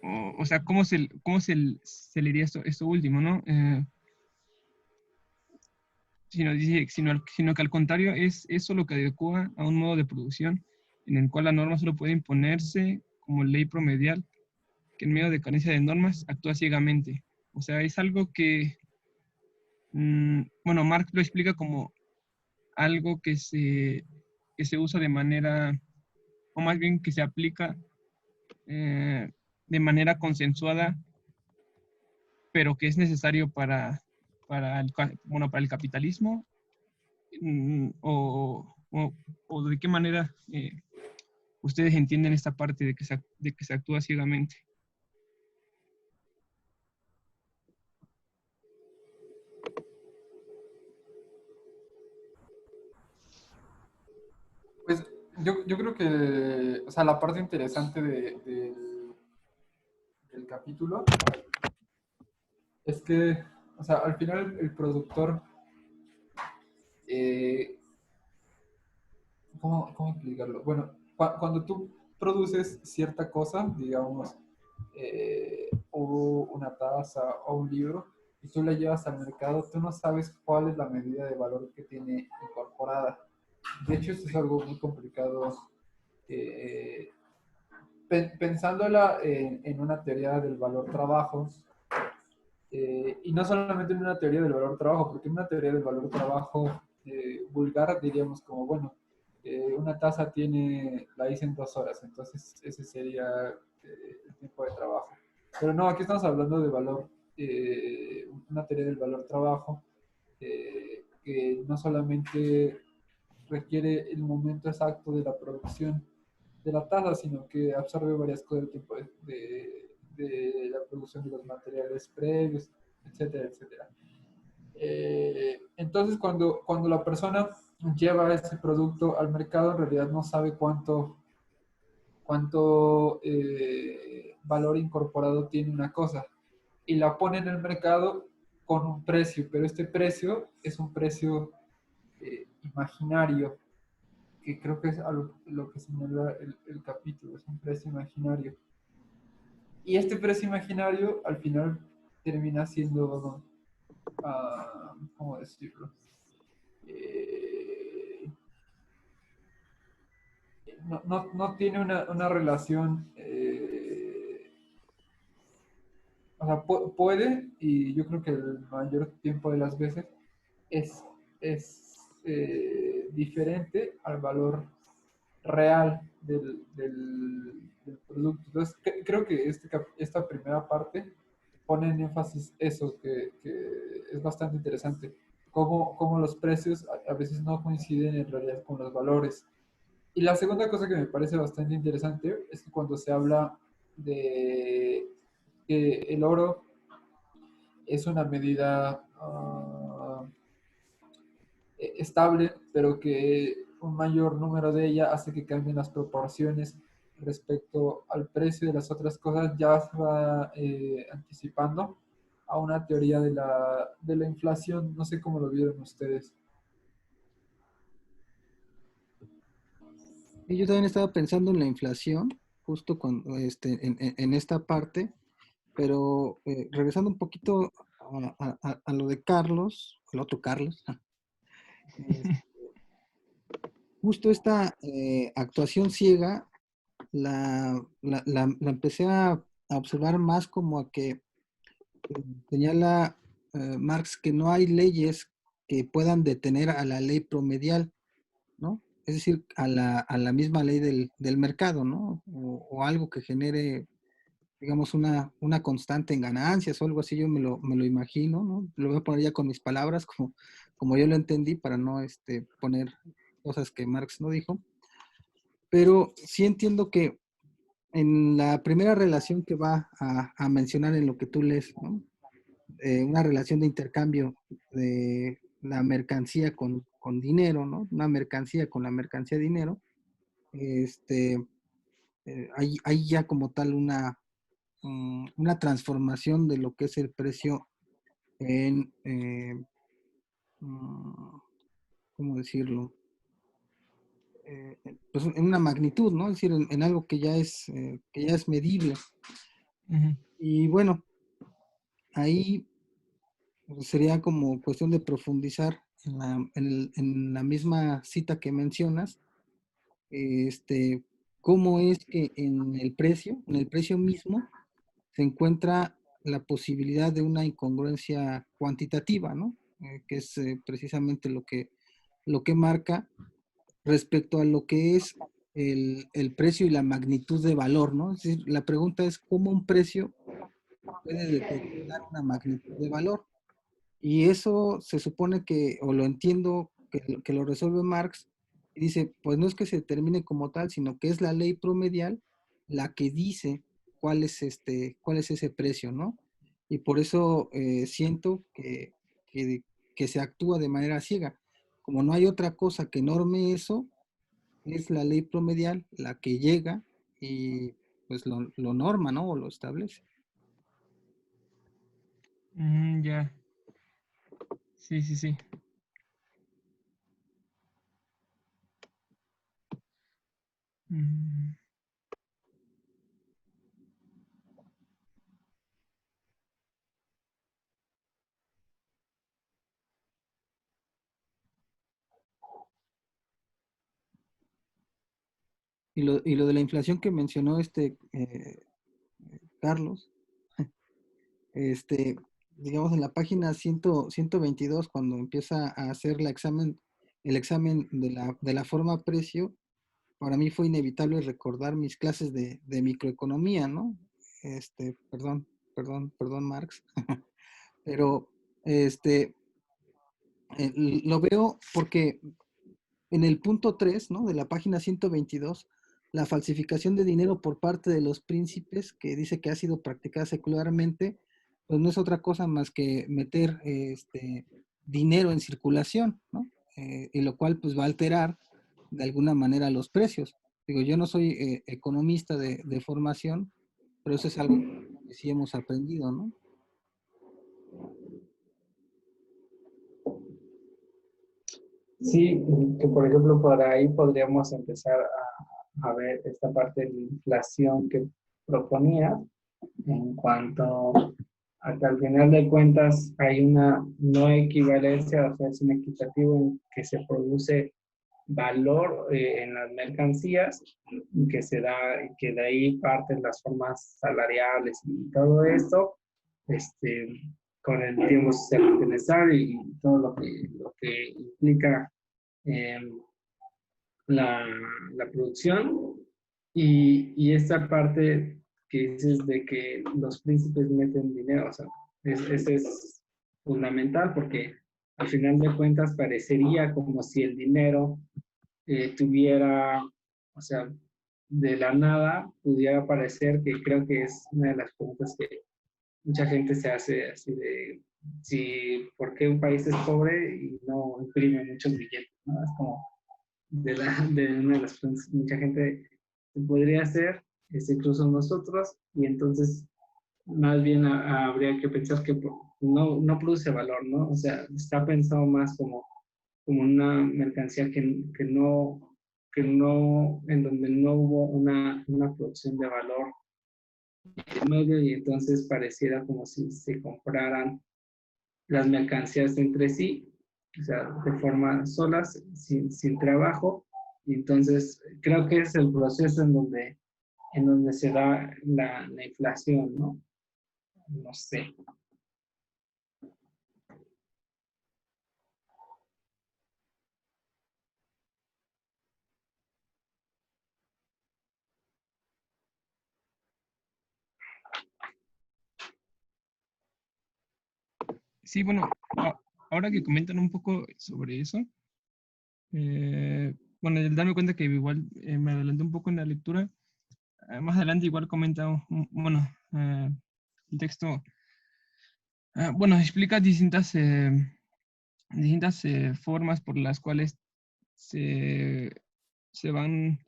S5: o sea, ¿cómo se leería esto último, ¿no? Sino que al contrario es eso lo que adecua a un modo de producción en el cual la norma solo puede imponerse como ley promedial, que en medio de carencia de normas actúa ciegamente. O sea, es algo que, bueno, Marx lo explica como algo que se usa de manera, o más bien que se aplica de manera consensuada, pero que es necesario para para el capitalismo, o de qué manera ustedes entienden esta parte de que se actúa ciegamente.
S6: Pues yo creo que, o sea, la parte interesante del capítulo es que, o sea, al final el productor, eh, ¿cómo explicarlo? Bueno, cuando tú produces cierta cosa, digamos, o una taza o un libro, y tú la llevas al mercado, tú no sabes cuál es la medida de valor que tiene incorporada. De hecho, esto es algo muy complicado. eh, Pensándola en una teoría del valor trabajo, y no solamente en una teoría del valor trabajo, porque en una teoría del valor trabajo vulgar diríamos como, bueno, una taza la hice en 2 horas, entonces ese sería el tiempo de trabajo. Pero no, aquí estamos hablando de valor, una teoría del valor trabajo, que no solamente requiere el momento exacto de la producción de la taza, sino que absorbe varias cosas del tiempo de la producción de los materiales previos, etcétera, etcétera. Entonces, cuando la persona lleva ese producto al mercado, en realidad no sabe cuánto valor incorporado tiene una cosa. Y la pone en el mercado con un precio, pero este precio es un precio imaginario, que creo que es a lo que señala el capítulo, es un precio imaginario. Y este precio imaginario al final termina siendo, ¿cómo decirlo? No tiene una relación, o sea, puede, y yo creo que el mayor tiempo de las veces es diferente al valor real del producto. Entonces, creo que esta primera parte pone en énfasis eso, que es bastante interesante, cómo los precios a veces no coinciden en realidad con los valores. Y la segunda cosa que me parece bastante interesante es que cuando se habla de que el oro es una medida estable, pero que un mayor número de ella hace que cambien las proporciones respecto al precio de las otras cosas, ya se va anticipando a una teoría de la inflación. No sé cómo lo vieron ustedes.
S1: Y yo también estaba pensando en la inflación, justo cuando, en esta parte, pero regresando un poquito a lo de Carlos, el otro Carlos, este, justo esta actuación ciega la empecé a observar más como a que señala Marx que no hay leyes que puedan detener a la ley promedial, ¿no? Es decir, a la misma ley del mercado, ¿no? O algo que genere, digamos, una constante en ganancias o algo así, yo me lo imagino, ¿no? Lo voy a poner ya con mis palabras, como yo lo entendí, para no poner cosas que Marx no dijo. Pero sí entiendo que en la primera relación que va a mencionar en lo que tú lees, ¿no? Una relación de intercambio de la mercancía con dinero, ¿no? Una mercancía con la mercancía dinero, hay ya como tal una transformación de lo que es el precio en, ¿cómo decirlo? Pues en una magnitud, ¿no? Es decir, en algo que ya es medible.
S5: Ujú.
S1: Y bueno, ahí sería como cuestión de profundizar en la misma cita que mencionas, cómo es que en el precio mismo, se encuentra la posibilidad de una incongruencia cuantitativa, ¿no? Que es precisamente lo que marca respecto a lo que es el precio y la magnitud de valor, ¿no? Es decir, la pregunta es cómo un precio puede determinar una magnitud de valor. Y eso se supone que, o lo entiendo, que lo resuelve Marx, y dice, pues no es que se determine como tal, sino que es la ley promedial la que dice cuál es ese precio, ¿no? Y por eso siento que se actúa de manera ciega. Como no hay otra cosa que norme eso, es la ley promedial la que llega y pues lo norma, ¿no? O lo establece.
S5: Ya. Sí, sí, sí. Mm,
S1: Y lo de la inflación que mencionó Carlos, este, digamos en la página 122, cuando empieza a hacer el examen de la forma precio, para mí fue inevitable recordar mis clases de microeconomía, ¿no? Perdón, Marx, pero este, lo veo porque en el punto 3, ¿no? De la página 122, la falsificación de dinero por parte de los príncipes, que dice que ha sido practicada secularmente, pues no es otra cosa más que meter dinero en circulación, ¿no? Y lo cual pues va a alterar de alguna manera los precios. Digo, yo no soy economista de formación, pero eso es algo que sí hemos aprendido, ¿no?
S2: Sí, que por ejemplo por ahí podríamos empezar a ver esta parte de la inflación que proponía en cuanto a que al final de cuentas hay una no equivalencia, o sea, es un equitativo en que se produce valor en las mercancías que se da, que de ahí parten las formas salariales y todo esto, este, con el tiempo social bienestar y todo lo que implica eh, la, la producción y esta parte que dices de que los príncipes meten dinero, o sea, ese es fundamental porque al final de cuentas parecería como si el dinero tuviera, o sea, de la nada pudiera parecer, que creo que es una de las preguntas que mucha gente se hace así de, si, ¿por qué un país es pobre y no imprime muchos billetes? ¿No? Es como de una de las preguntas que mucha gente podría hacer, incluso nosotros, y entonces más bien habría que pensar que no produce valor, ¿no? O sea, está pensado más como una mercancía en donde no hubo una producción de valor en medio y entonces pareciera como si se compraran las mercancías entre sí, o sea, de forma solas, sin trabajo, y entonces creo que es el proceso en donde se da la inflación, ¿no? No sé.
S5: sí, bueno, ahora que comentan un poco sobre eso, bueno, el darme cuenta que igual me adelanté un poco en la lectura, más adelante igual comenta, bueno, el texto, bueno, explica distintas formas por las cuales se, se van,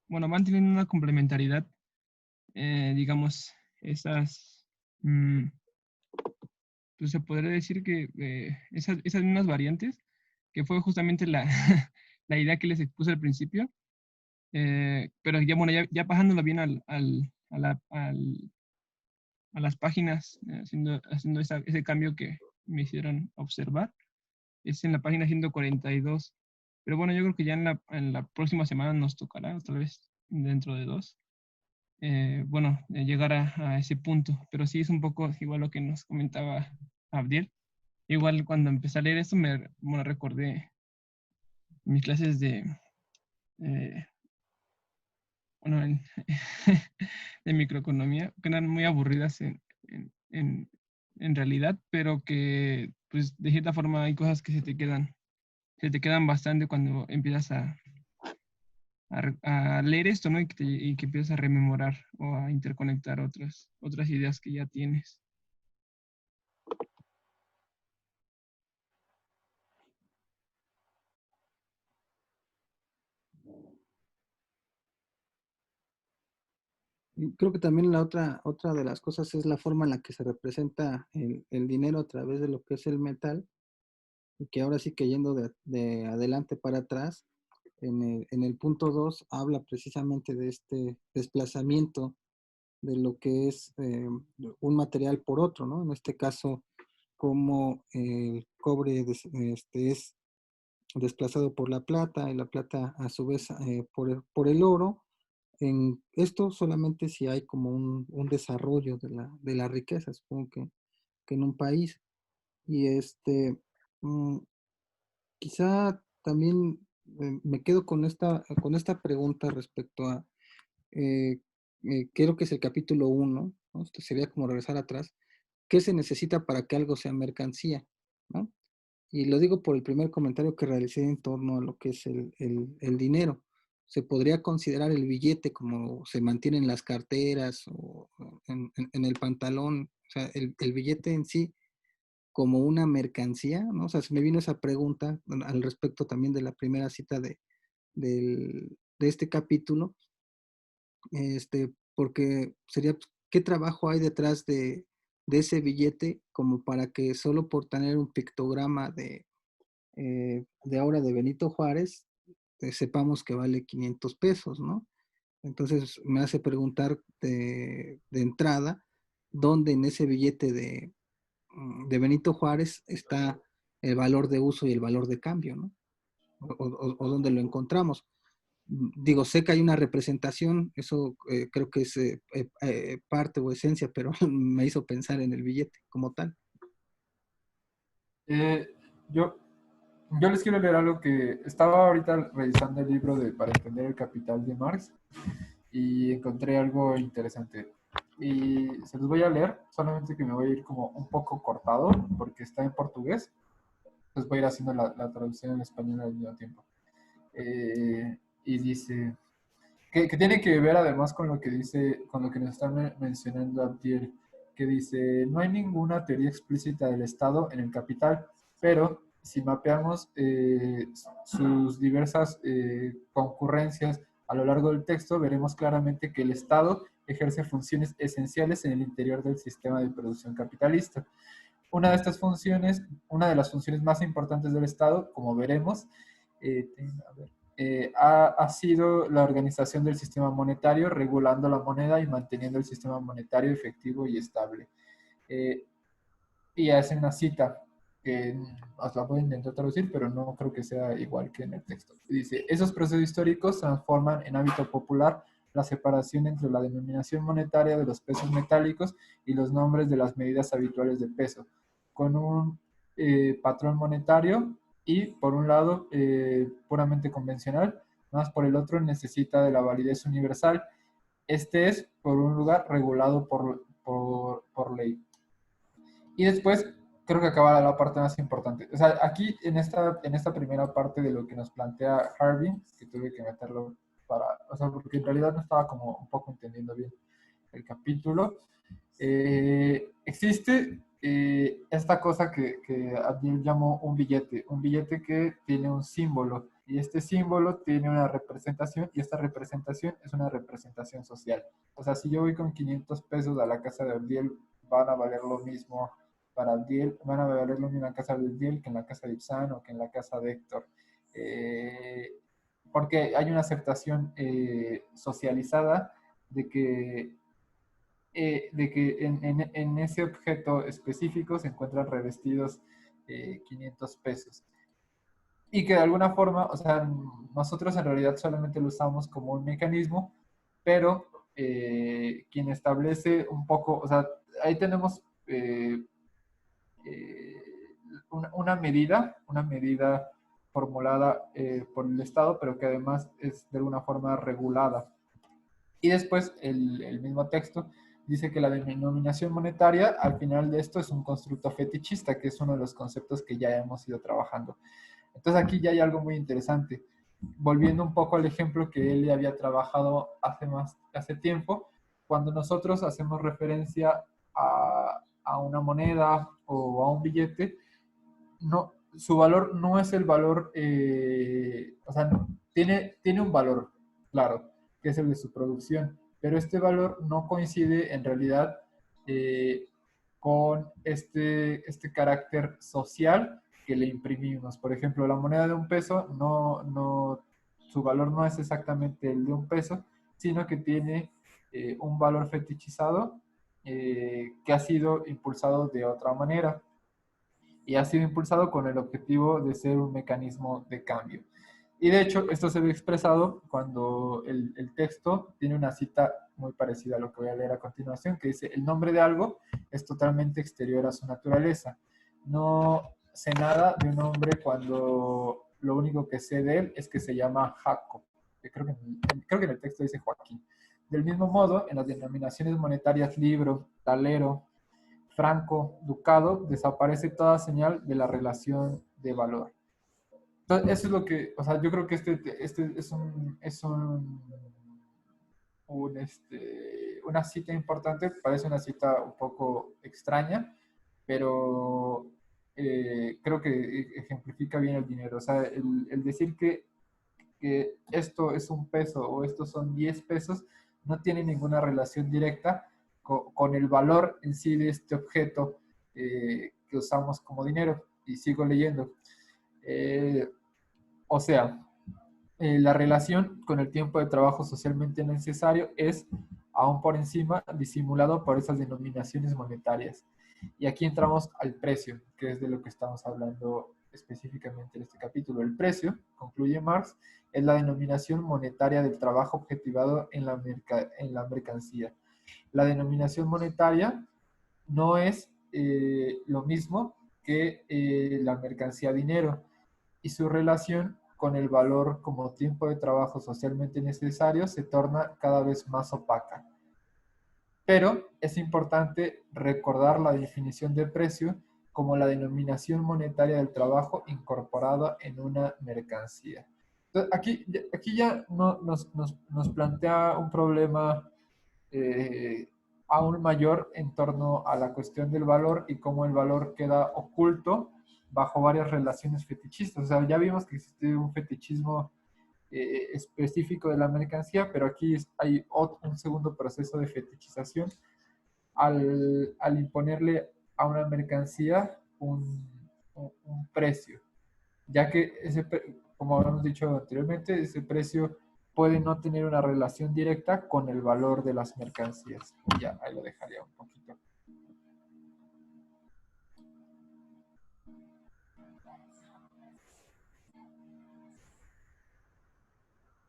S5: bueno, van teniendo una complementariedad, digamos, esas, pues se podría decir que esas mismas variantes, que fue justamente la, la idea que les expuse al principio, pero ya, bueno, ya pasándolo bien a las páginas, haciendo ese cambio que me hicieron observar, es en la página 142. Pero bueno, yo creo que ya en la próxima semana nos tocará, tal vez dentro de dos, bueno, llegar a ese punto. Pero sí es un poco igual lo que nos comentaba Abdiel. Igual cuando empecé a leer esto, bueno, recordé mis clases eh, bueno, de microeconomía, que eran muy aburridas en realidad, pero que pues de cierta forma hay cosas que se te quedan bastante cuando empiezas a leer esto, ¿no? Y que empiezas a rememorar o a interconectar otras ideas que ya tienes.
S1: Y creo que también otra de las cosas es la forma en la que se representa el dinero a través de lo que es el metal, y que ahora sí que yendo de adelante para atrás, en el punto 2 habla precisamente de este desplazamiento de lo que es un material por otro, ¿no? En este caso, como el cobre es desplazado por la plata y la plata a su vez por el oro. En esto solamente si hay como un desarrollo de la riqueza, supongo que en un país. Y mm, quizá también me quedo con esta pregunta respecto a, eh, creo que es el capítulo 1, ¿no? Esto sería como regresar atrás. ¿Qué se necesita para que algo sea mercancía? ¿No? Y lo digo por el primer comentario que realicé en torno a lo que es el dinero. ¿Se podría considerar el billete como se mantiene en las carteras o en el pantalón? O sea, el billete en sí como una mercancía, ¿no? O sea, se me vino esa pregunta al respecto también de la primera cita de este capítulo, porque sería, pues, ¿qué trabajo hay detrás de ese billete como para que solo por tener un pictograma de ahora de Benito Juárez, sepamos que vale 500 pesos, ¿no? Entonces me hace preguntar de entrada, ¿dónde en ese billete de Benito Juárez está el valor de uso y el valor de cambio, ¿no? O dónde lo encontramos. Digo, sé que hay una representación, eso creo que es parte o esencia, pero me hizo pensar en el billete como tal.
S6: Eh, yo, yo les quiero leer algo que estaba ahorita revisando el libro para entender el Capital de Marx y encontré algo interesante. Y se los voy a leer, solamente que me voy a ir como un poco cortado porque está en portugués. Entonces voy a ir haciendo la traducción en español al mismo tiempo. Y dice que tiene que ver además con lo que dice, con lo que nos está mencionando Abdiel, que dice, no hay ninguna teoría explícita del Estado en el Capital, pero si mapeamos sus diversas concurrencias a lo largo del texto, veremos claramente que el Estado ejerce funciones esenciales en el interior del sistema de producción capitalista. Una de estas funciones, una de las funciones más importantes del Estado, como veremos, ha sido la organización del sistema monetario, regulando la moneda y manteniendo el sistema monetario efectivo y estable. Y hace una cita que os la voy a intentar traducir, pero no creo que sea igual que en el texto. Dice, esos procesos históricos transforman en hábito popular la separación entre la denominación monetaria de los pesos metálicos y los nombres de las medidas habituales de peso, con un patrón monetario y, por un lado, puramente convencional, más por el otro necesita de la validez universal. Este es, por un lugar, regulado por ley. Y después, creo que acaba la parte más importante. O sea, aquí en esta primera parte de lo que nos plantea Harvey, que tuve que meterlo o sea, porque en realidad no estaba como un poco entendiendo bien el capítulo. Existe esta cosa que Abdiel llamó un billete que tiene un símbolo, y este símbolo tiene una representación, y esta representación es una representación social. O sea, si yo voy con 500 pesos a la casa de Abdiel, van a valer lo mismo para Abdiel, van a valer lo mismo en la casa de Abdiel que en la casa de Ipsan o que en la casa de Héctor. Porque hay una aceptación socializada de que en ese objeto específico se encuentran revestidos 500 pesos. Y que de alguna forma, o sea, nosotros en realidad solamente lo usamos como un mecanismo, pero quien establece un poco, o sea, ahí tenemos una medida formulada por el Estado, pero que además es de alguna forma regulada. Y después el mismo texto dice que la denominación monetaria al final de esto es un constructo fetichista, que es uno de los conceptos que ya hemos ido trabajando. Entonces aquí ya hay algo muy interesante. Volviendo un poco al ejemplo que él había trabajado hace tiempo, cuando nosotros hacemos referencia a una moneda o a un billete, no, su valor no es el valor, o sea, tiene un valor, claro, que es el de su producción, pero este valor no coincide en realidad con este carácter social que le imprimimos. Por ejemplo, la moneda de un peso, su valor no es exactamente el de un peso, sino que tiene un valor fetichizado que ha sido impulsado de otra manera y ha sido impulsado con el objetivo de ser un mecanismo de cambio. Y de hecho, esto se ve expresado cuando el texto tiene una cita muy parecida a lo que voy a leer a continuación, que dice: el nombre de algo es totalmente exterior a su naturaleza. No sé nada de un hombre cuando lo único que sé de él es que se llama Jacob. Creo que en el texto dice Joaquín. Del mismo modo, en las denominaciones monetarias libro, talero, franco, ducado, desaparece toda señal de la relación de valor. Entonces, eso es lo que, o sea, yo creo que este una cita importante, parece una cita un poco extraña, pero creo que ejemplifica bien el dinero. O sea, el decir que esto es un peso o estos son 10 pesos no tiene ninguna relación directa con el valor en sí de este objeto que usamos como dinero. Y sigo leyendo. O sea, la relación con el tiempo de trabajo socialmente necesario es, aún por encima, disimulado por esas denominaciones monetarias. Y aquí entramos al precio, que es de lo que estamos hablando específicamente en este capítulo. El precio, concluye Marx, es la denominación monetaria del trabajo objetivado en la mercancía. La denominación monetaria no es lo mismo que la mercancía dinero, y su relación con el valor como tiempo de trabajo socialmente necesario se torna cada vez más opaca. Pero es importante recordar la definición de precio como la denominación monetaria del trabajo incorporada en una mercancía. Entonces, aquí ya nos plantea un problema aún mayor en torno a la cuestión del valor y cómo el valor queda oculto bajo varias relaciones fetichistas. O sea, ya vimos que existe un fetichismo específico de la mercancía, pero aquí hay un segundo proceso de fetichización al imponerle a una mercancía un precio, ya que como habíamos dicho anteriormente, ese precio puede no tener una relación directa con el valor de las mercancías. Y ya, ahí lo dejaría un poquito.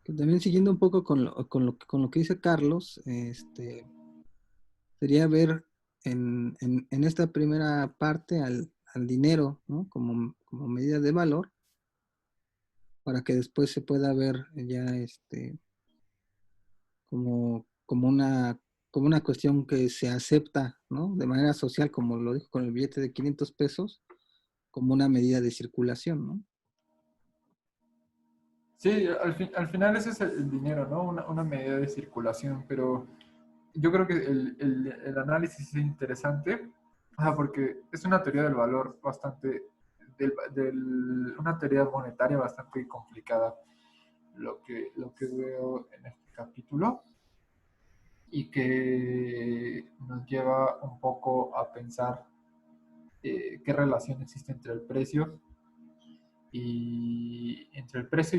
S1: Que también siguiendo un poco con lo que dice Carlos, sería ver en esta primera parte al dinero, ¿no? Como medida de valor, para que después se pueda ver ya como una cuestión que se acepta, ¿no? De manera social, como lo dijo con el billete de 500 pesos, como una medida de circulación, ¿no?
S6: Sí, al final ese es el dinero, ¿no? Una medida de circulación, pero yo creo que el análisis es interesante, porque es una teoría del valor bastante, una teoría monetaria bastante complicada, lo que veo en este capítulo, y que nos lleva un poco a pensar qué relación existe entre el precio y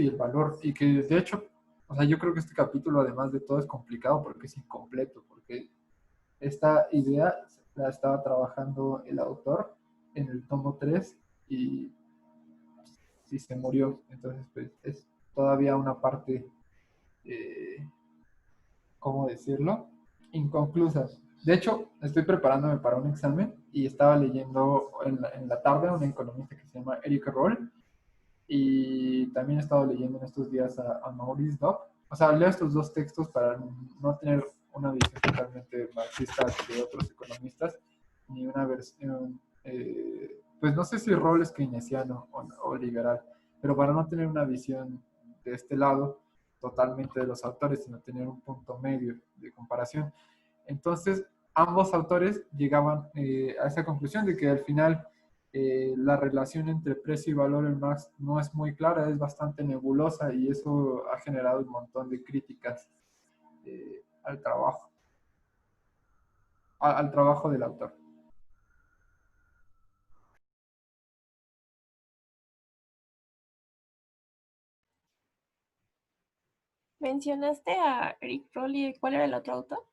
S6: el valor, y que de hecho, o sea, yo creo que este capítulo además de todo es complicado porque es incompleto, porque esta idea la estaba trabajando el autor en el tomo 3 y sí se murió, entonces pues es todavía una parte, ¿cómo decirlo? Inconclusa. De hecho, estoy preparándome para un examen y estaba leyendo en la tarde a un economista que se llama Eric Roll, y también he estado leyendo en estos días a Maurice Dobb. O sea, leo estos dos textos para no tener una visión totalmente marxista de otros economistas, ni una versión, pues no sé si Roll es keynesiano o liberal, pero para no tener una visión de este lado totalmente de los autores, sino tener un punto medio de comparación. Entonces, ambos autores llegaban a esa conclusión de que al final la relación entre precio y valor en Marx no es muy clara, es bastante nebulosa, y eso ha generado un montón de críticas al trabajo, al trabajo del autor.
S4: Mencionaste a Eric Rowley. ¿Cuál era el otro autor?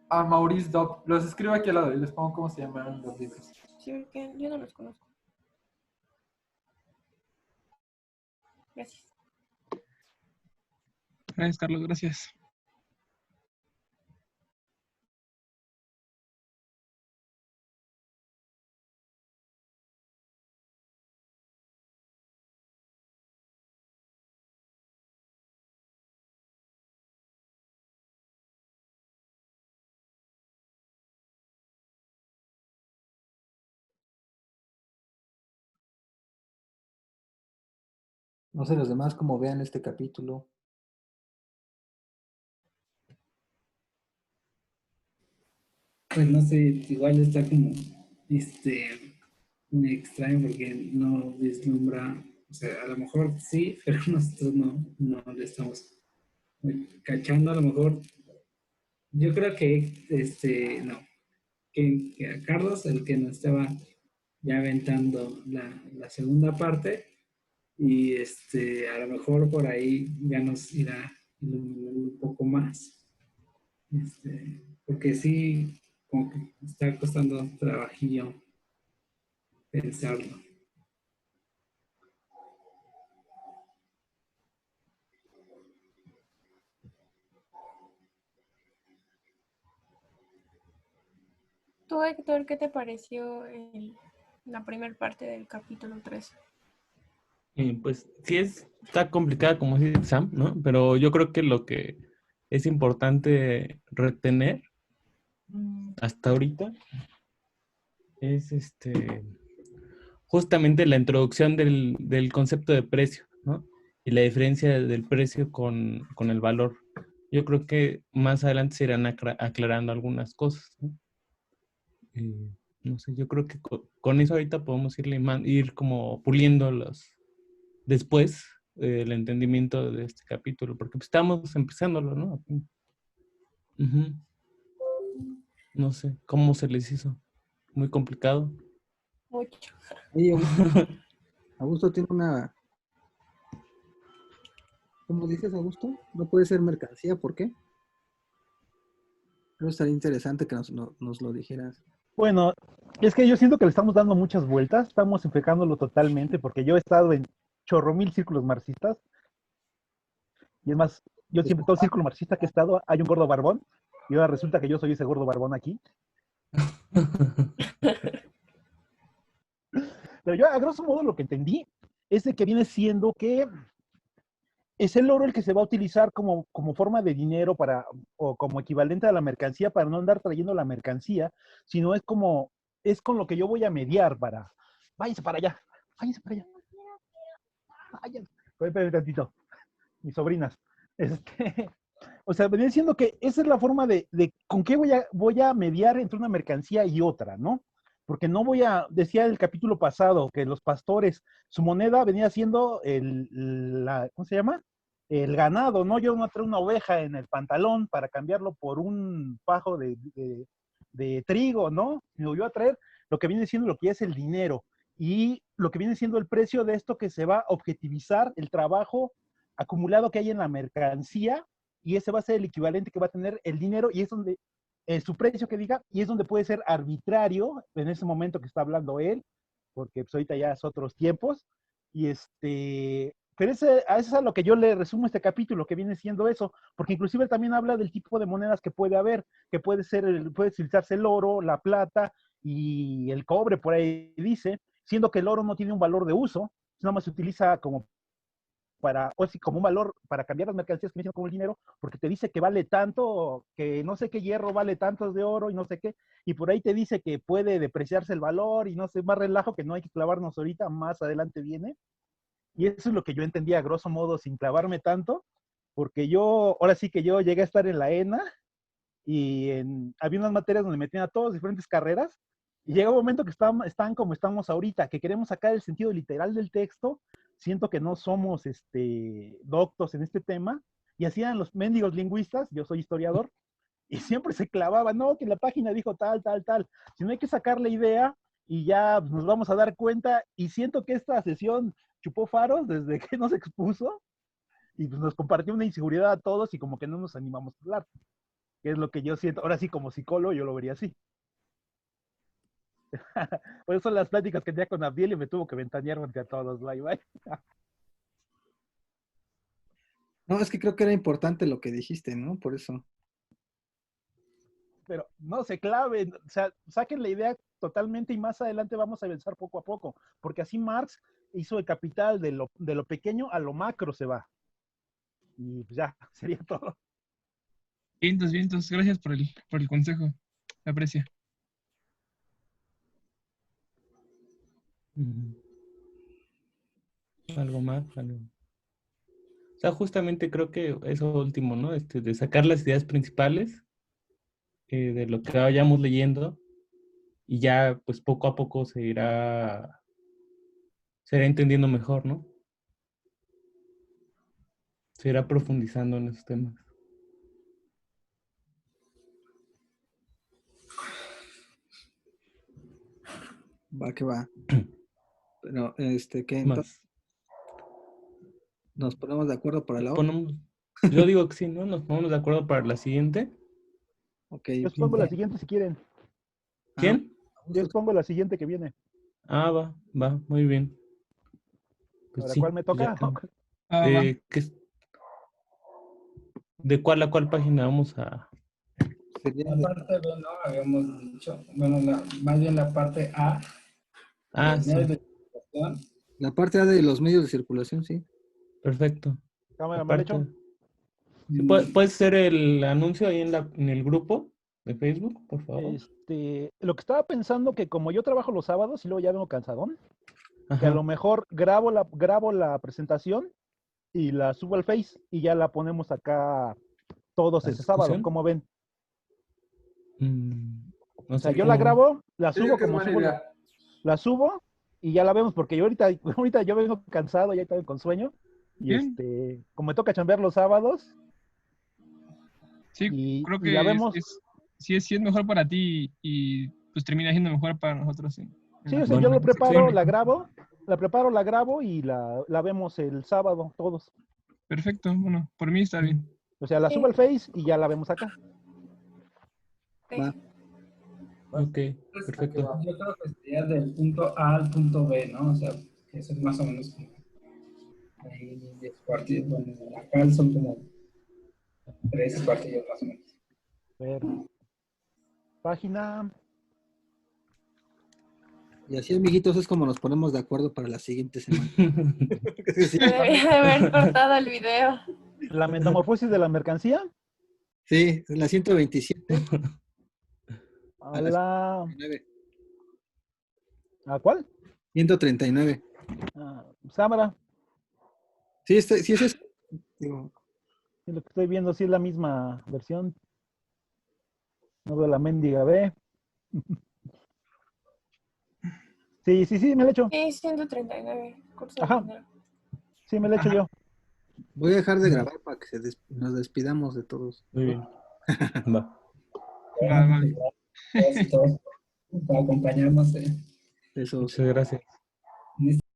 S6: A Maurice Dobb. Los escribo aquí al lado y les pongo cómo se llaman los libros.
S4: Sí, porque yo no los conozco. Gracias.
S5: Gracias, Carlos, gracias.
S1: No sé los demás cómo vean este capítulo.
S2: Pues no sé, igual está como, muy extraño porque no vislumbra, o sea, a lo mejor sí, pero nosotros no le estamos cachando, a lo mejor, yo creo que, no, que a Carlos, el que nos estaba ya aventando la segunda parte, y a lo mejor por ahí ya nos irá iluminando un poco más, porque sí, como que está costando trabajillo pensarlo.
S4: ¿Tú, Héctor, qué te pareció la primera parte del capítulo 3?
S7: Pues sí está complicada como dice Sam, ¿no? Pero yo creo que lo que es importante retener hasta ahorita es justamente la introducción del concepto de precio, ¿no? Y la diferencia del precio con el valor. Yo creo que más adelante se irán aclarando algunas cosas, ¿no? No sé, yo creo que con eso ahorita podemos ir como puliendo después el entendimiento de este capítulo, porque pues, estamos empezándolo, ¿no? Ujú. No sé, ¿cómo se les hizo? Muy complicado.
S4: Mucho.
S1: Oye, Augusto tiene una... ¿Cómo dices, Augusto? No puede ser mercancía, ¿por qué? Creo que estaría interesante que nos lo dijeras.
S8: Bueno, es que yo siento que le estamos dando muchas vueltas, estamos enfocándolo totalmente, porque yo he estado en chorro mil círculos marxistas, y es más, yo siempre, todo círculo marxista que he estado, hay un gordo barbón, y ahora resulta que yo soy ese gordo barbón aquí. Pero yo, a grosso modo, lo que entendí es de que viene siendo que es el oro el que se va a utilizar como forma de dinero o como equivalente a la mercancía para no andar trayendo la mercancía, sino es con lo que yo voy a mediar váyanse para allá, váyanse para allá. Espérame tantito, mis sobrinas. O sea, venía diciendo que esa es la forma de con qué voy a mediar entre una mercancía y otra, ¿no? Porque no decía el capítulo pasado que los pastores, su moneda venía siendo ¿cómo se llama? El ganado, ¿no? Yo no traigo una oveja en el pantalón para cambiarlo por un fajo de trigo, ¿no? Sino yo a traer lo que viene siendo lo que es el dinero y lo que viene siendo el precio de esto que se va a objetivizar el trabajo acumulado que hay en la mercancía y ese va a ser el equivalente que va a tener el dinero y es donde su precio que diga y es donde puede ser arbitrario en ese momento que está hablando él, porque pues ahorita ya es otros tiempos y pero a eso es a lo que yo le resumo este capítulo, que viene siendo eso, porque inclusive él también habla del tipo de monedas que puede haber, que puede utilizarse el oro, la plata y el cobre, por ahí dice, siendo que el oro no tiene un valor de uso, nada más se utiliza como como un valor para cambiar las mercancías que me dicen como el dinero, porque te dice que vale tanto, que no sé qué hierro vale tantos de oro y no sé qué, y por ahí te dice que puede depreciarse el valor y no sé, más relajo que no hay que clavarnos ahorita, más adelante viene. Y eso es lo que yo entendía a grosso modo sin clavarme tanto, porque ahora sí que yo llegué a estar en la ENA y había unas materias donde metían a todas diferentes carreras y llega un momento que están como estamos ahorita, que queremos sacar el sentido literal del texto siento que no somos doctos en este tema, y hacían los mendigos lingüistas, yo soy historiador, y siempre se clavaban, no, que la página dijo tal, tal, tal, si no hay que sacar la idea y ya pues, nos vamos a dar cuenta, y siento que esta sesión chupó faros desde que nos expuso, y pues nos compartió una inseguridad a todos y como que no nos animamos a hablar, que es lo que yo siento, ahora sí como psicólogo yo lo vería así. Por eso las pláticas que tenía con Abdiel y me tuvo que ventanear frente a todos, bye bye.
S1: No, es que creo que era importante lo que dijiste, ¿no? Por eso.
S8: Pero no se claven, o sea, saquen la idea totalmente y más adelante vamos a avanzar poco a poco, porque así Marx hizo el capital de lo pequeño a lo macro se va. Y pues ya, sería todo.
S5: Vientos, vientos. Gracias por el consejo. Se aprecia.
S7: Algo más, algo. O sea, justamente creo que eso último, ¿no? De sacar las ideas principales de lo que vayamos leyendo y ya, pues poco a poco se irá entendiendo mejor, ¿no? Se irá profundizando en esos temas.
S1: Va que va. Pero, ¿qué?
S7: Más.
S1: Entonces, ¿nos ponemos de acuerdo para la otra?
S7: Yo digo que sí, ¿no? Nos ponemos de acuerdo para la siguiente.
S1: Ok.
S8: Yo expongo la siguiente si quieren.
S7: ¿Quién?
S8: Yo expongo la siguiente que viene.
S7: Ah, va, muy bien. Pues
S8: ¿Ahora
S7: sí,
S8: cuál me toca?
S5: Va.
S7: ¿De cuál a cuál página vamos a...?
S1: Sería
S2: La parte B, ¿no? Habíamos dicho, bueno, más bien la parte A.
S7: Ah, sí.
S1: la parte A de los medios de circulación, sí.
S7: Perfecto.
S8: Cámara, mal hecho.
S7: ¿Sí ¿Puedes hacer el anuncio ahí en el grupo de Facebook, por favor?
S8: Lo que estaba pensando que como yo trabajo los sábados y luego ya vengo cansadón, que a
S7: Ajá.
S8: lo mejor grabo la presentación y la subo al Face y ya la ponemos acá todos
S7: ¿La
S8: ese sábado.
S7: discusión?
S8: ¿Cómo ven?
S7: No
S8: O sea,
S7: sé
S8: yo la
S7: cómo-
S8: grabo, la
S6: Yo
S8: subo
S6: digo que es
S8: como
S6: buena
S8: subo,
S6: idea.
S8: la subo y ya la vemos porque yo ahorita yo vengo cansado, ya también con sueño y
S5: Bien.
S8: como me toca chambear los sábados
S5: Sí,
S8: y
S5: creo
S8: la
S5: que
S8: vemos.
S5: sí es mejor para ti y pues termina siendo mejor para nosotros. En
S8: Sí,
S5: la
S8: o sea, yo lo
S5: próxima
S8: preparo,
S5: sección.
S8: la preparo, la grabo y la vemos el sábado todos.
S5: Perfecto, bueno, por mí está bien.
S8: O sea, la subo al Face y ya la vemos acá.
S1: Va.
S7: Ok, perfecto.
S2: Yo creo que sería del punto A al punto B, ¿no? O sea, que eso es más o menos como ahí 10 cuartillos. Bueno, acá son como 3 cuartillos más o menos.
S8: A ver. Página.
S1: Y así, amiguitos, es como nos ponemos de acuerdo para la siguiente semana. Sí,
S4: Debería de haber cortado el video.
S8: La metamorfosis de la mercancía.
S1: sí, la 127.
S8: A la...
S1: 139.
S8: ¿A cuál?
S1: 139.
S8: Cámara.
S1: Sí, sí es eso. Digo,
S8: Sí, lo que estoy viendo sí es la misma versión. No veo la mendiga B. Sí, me la he hecho.
S4: Sí, 139. Curso de
S8: Ajá.
S4: dinero.
S8: Sí, me la he hecho yo.
S1: voy a dejar de grabar para que nos despidamos de todos.
S7: Muy bien. Va.
S5: Vale.
S2: Gracias a todos por acompañarnos.
S1: Eso.
S7: Muchas gracias.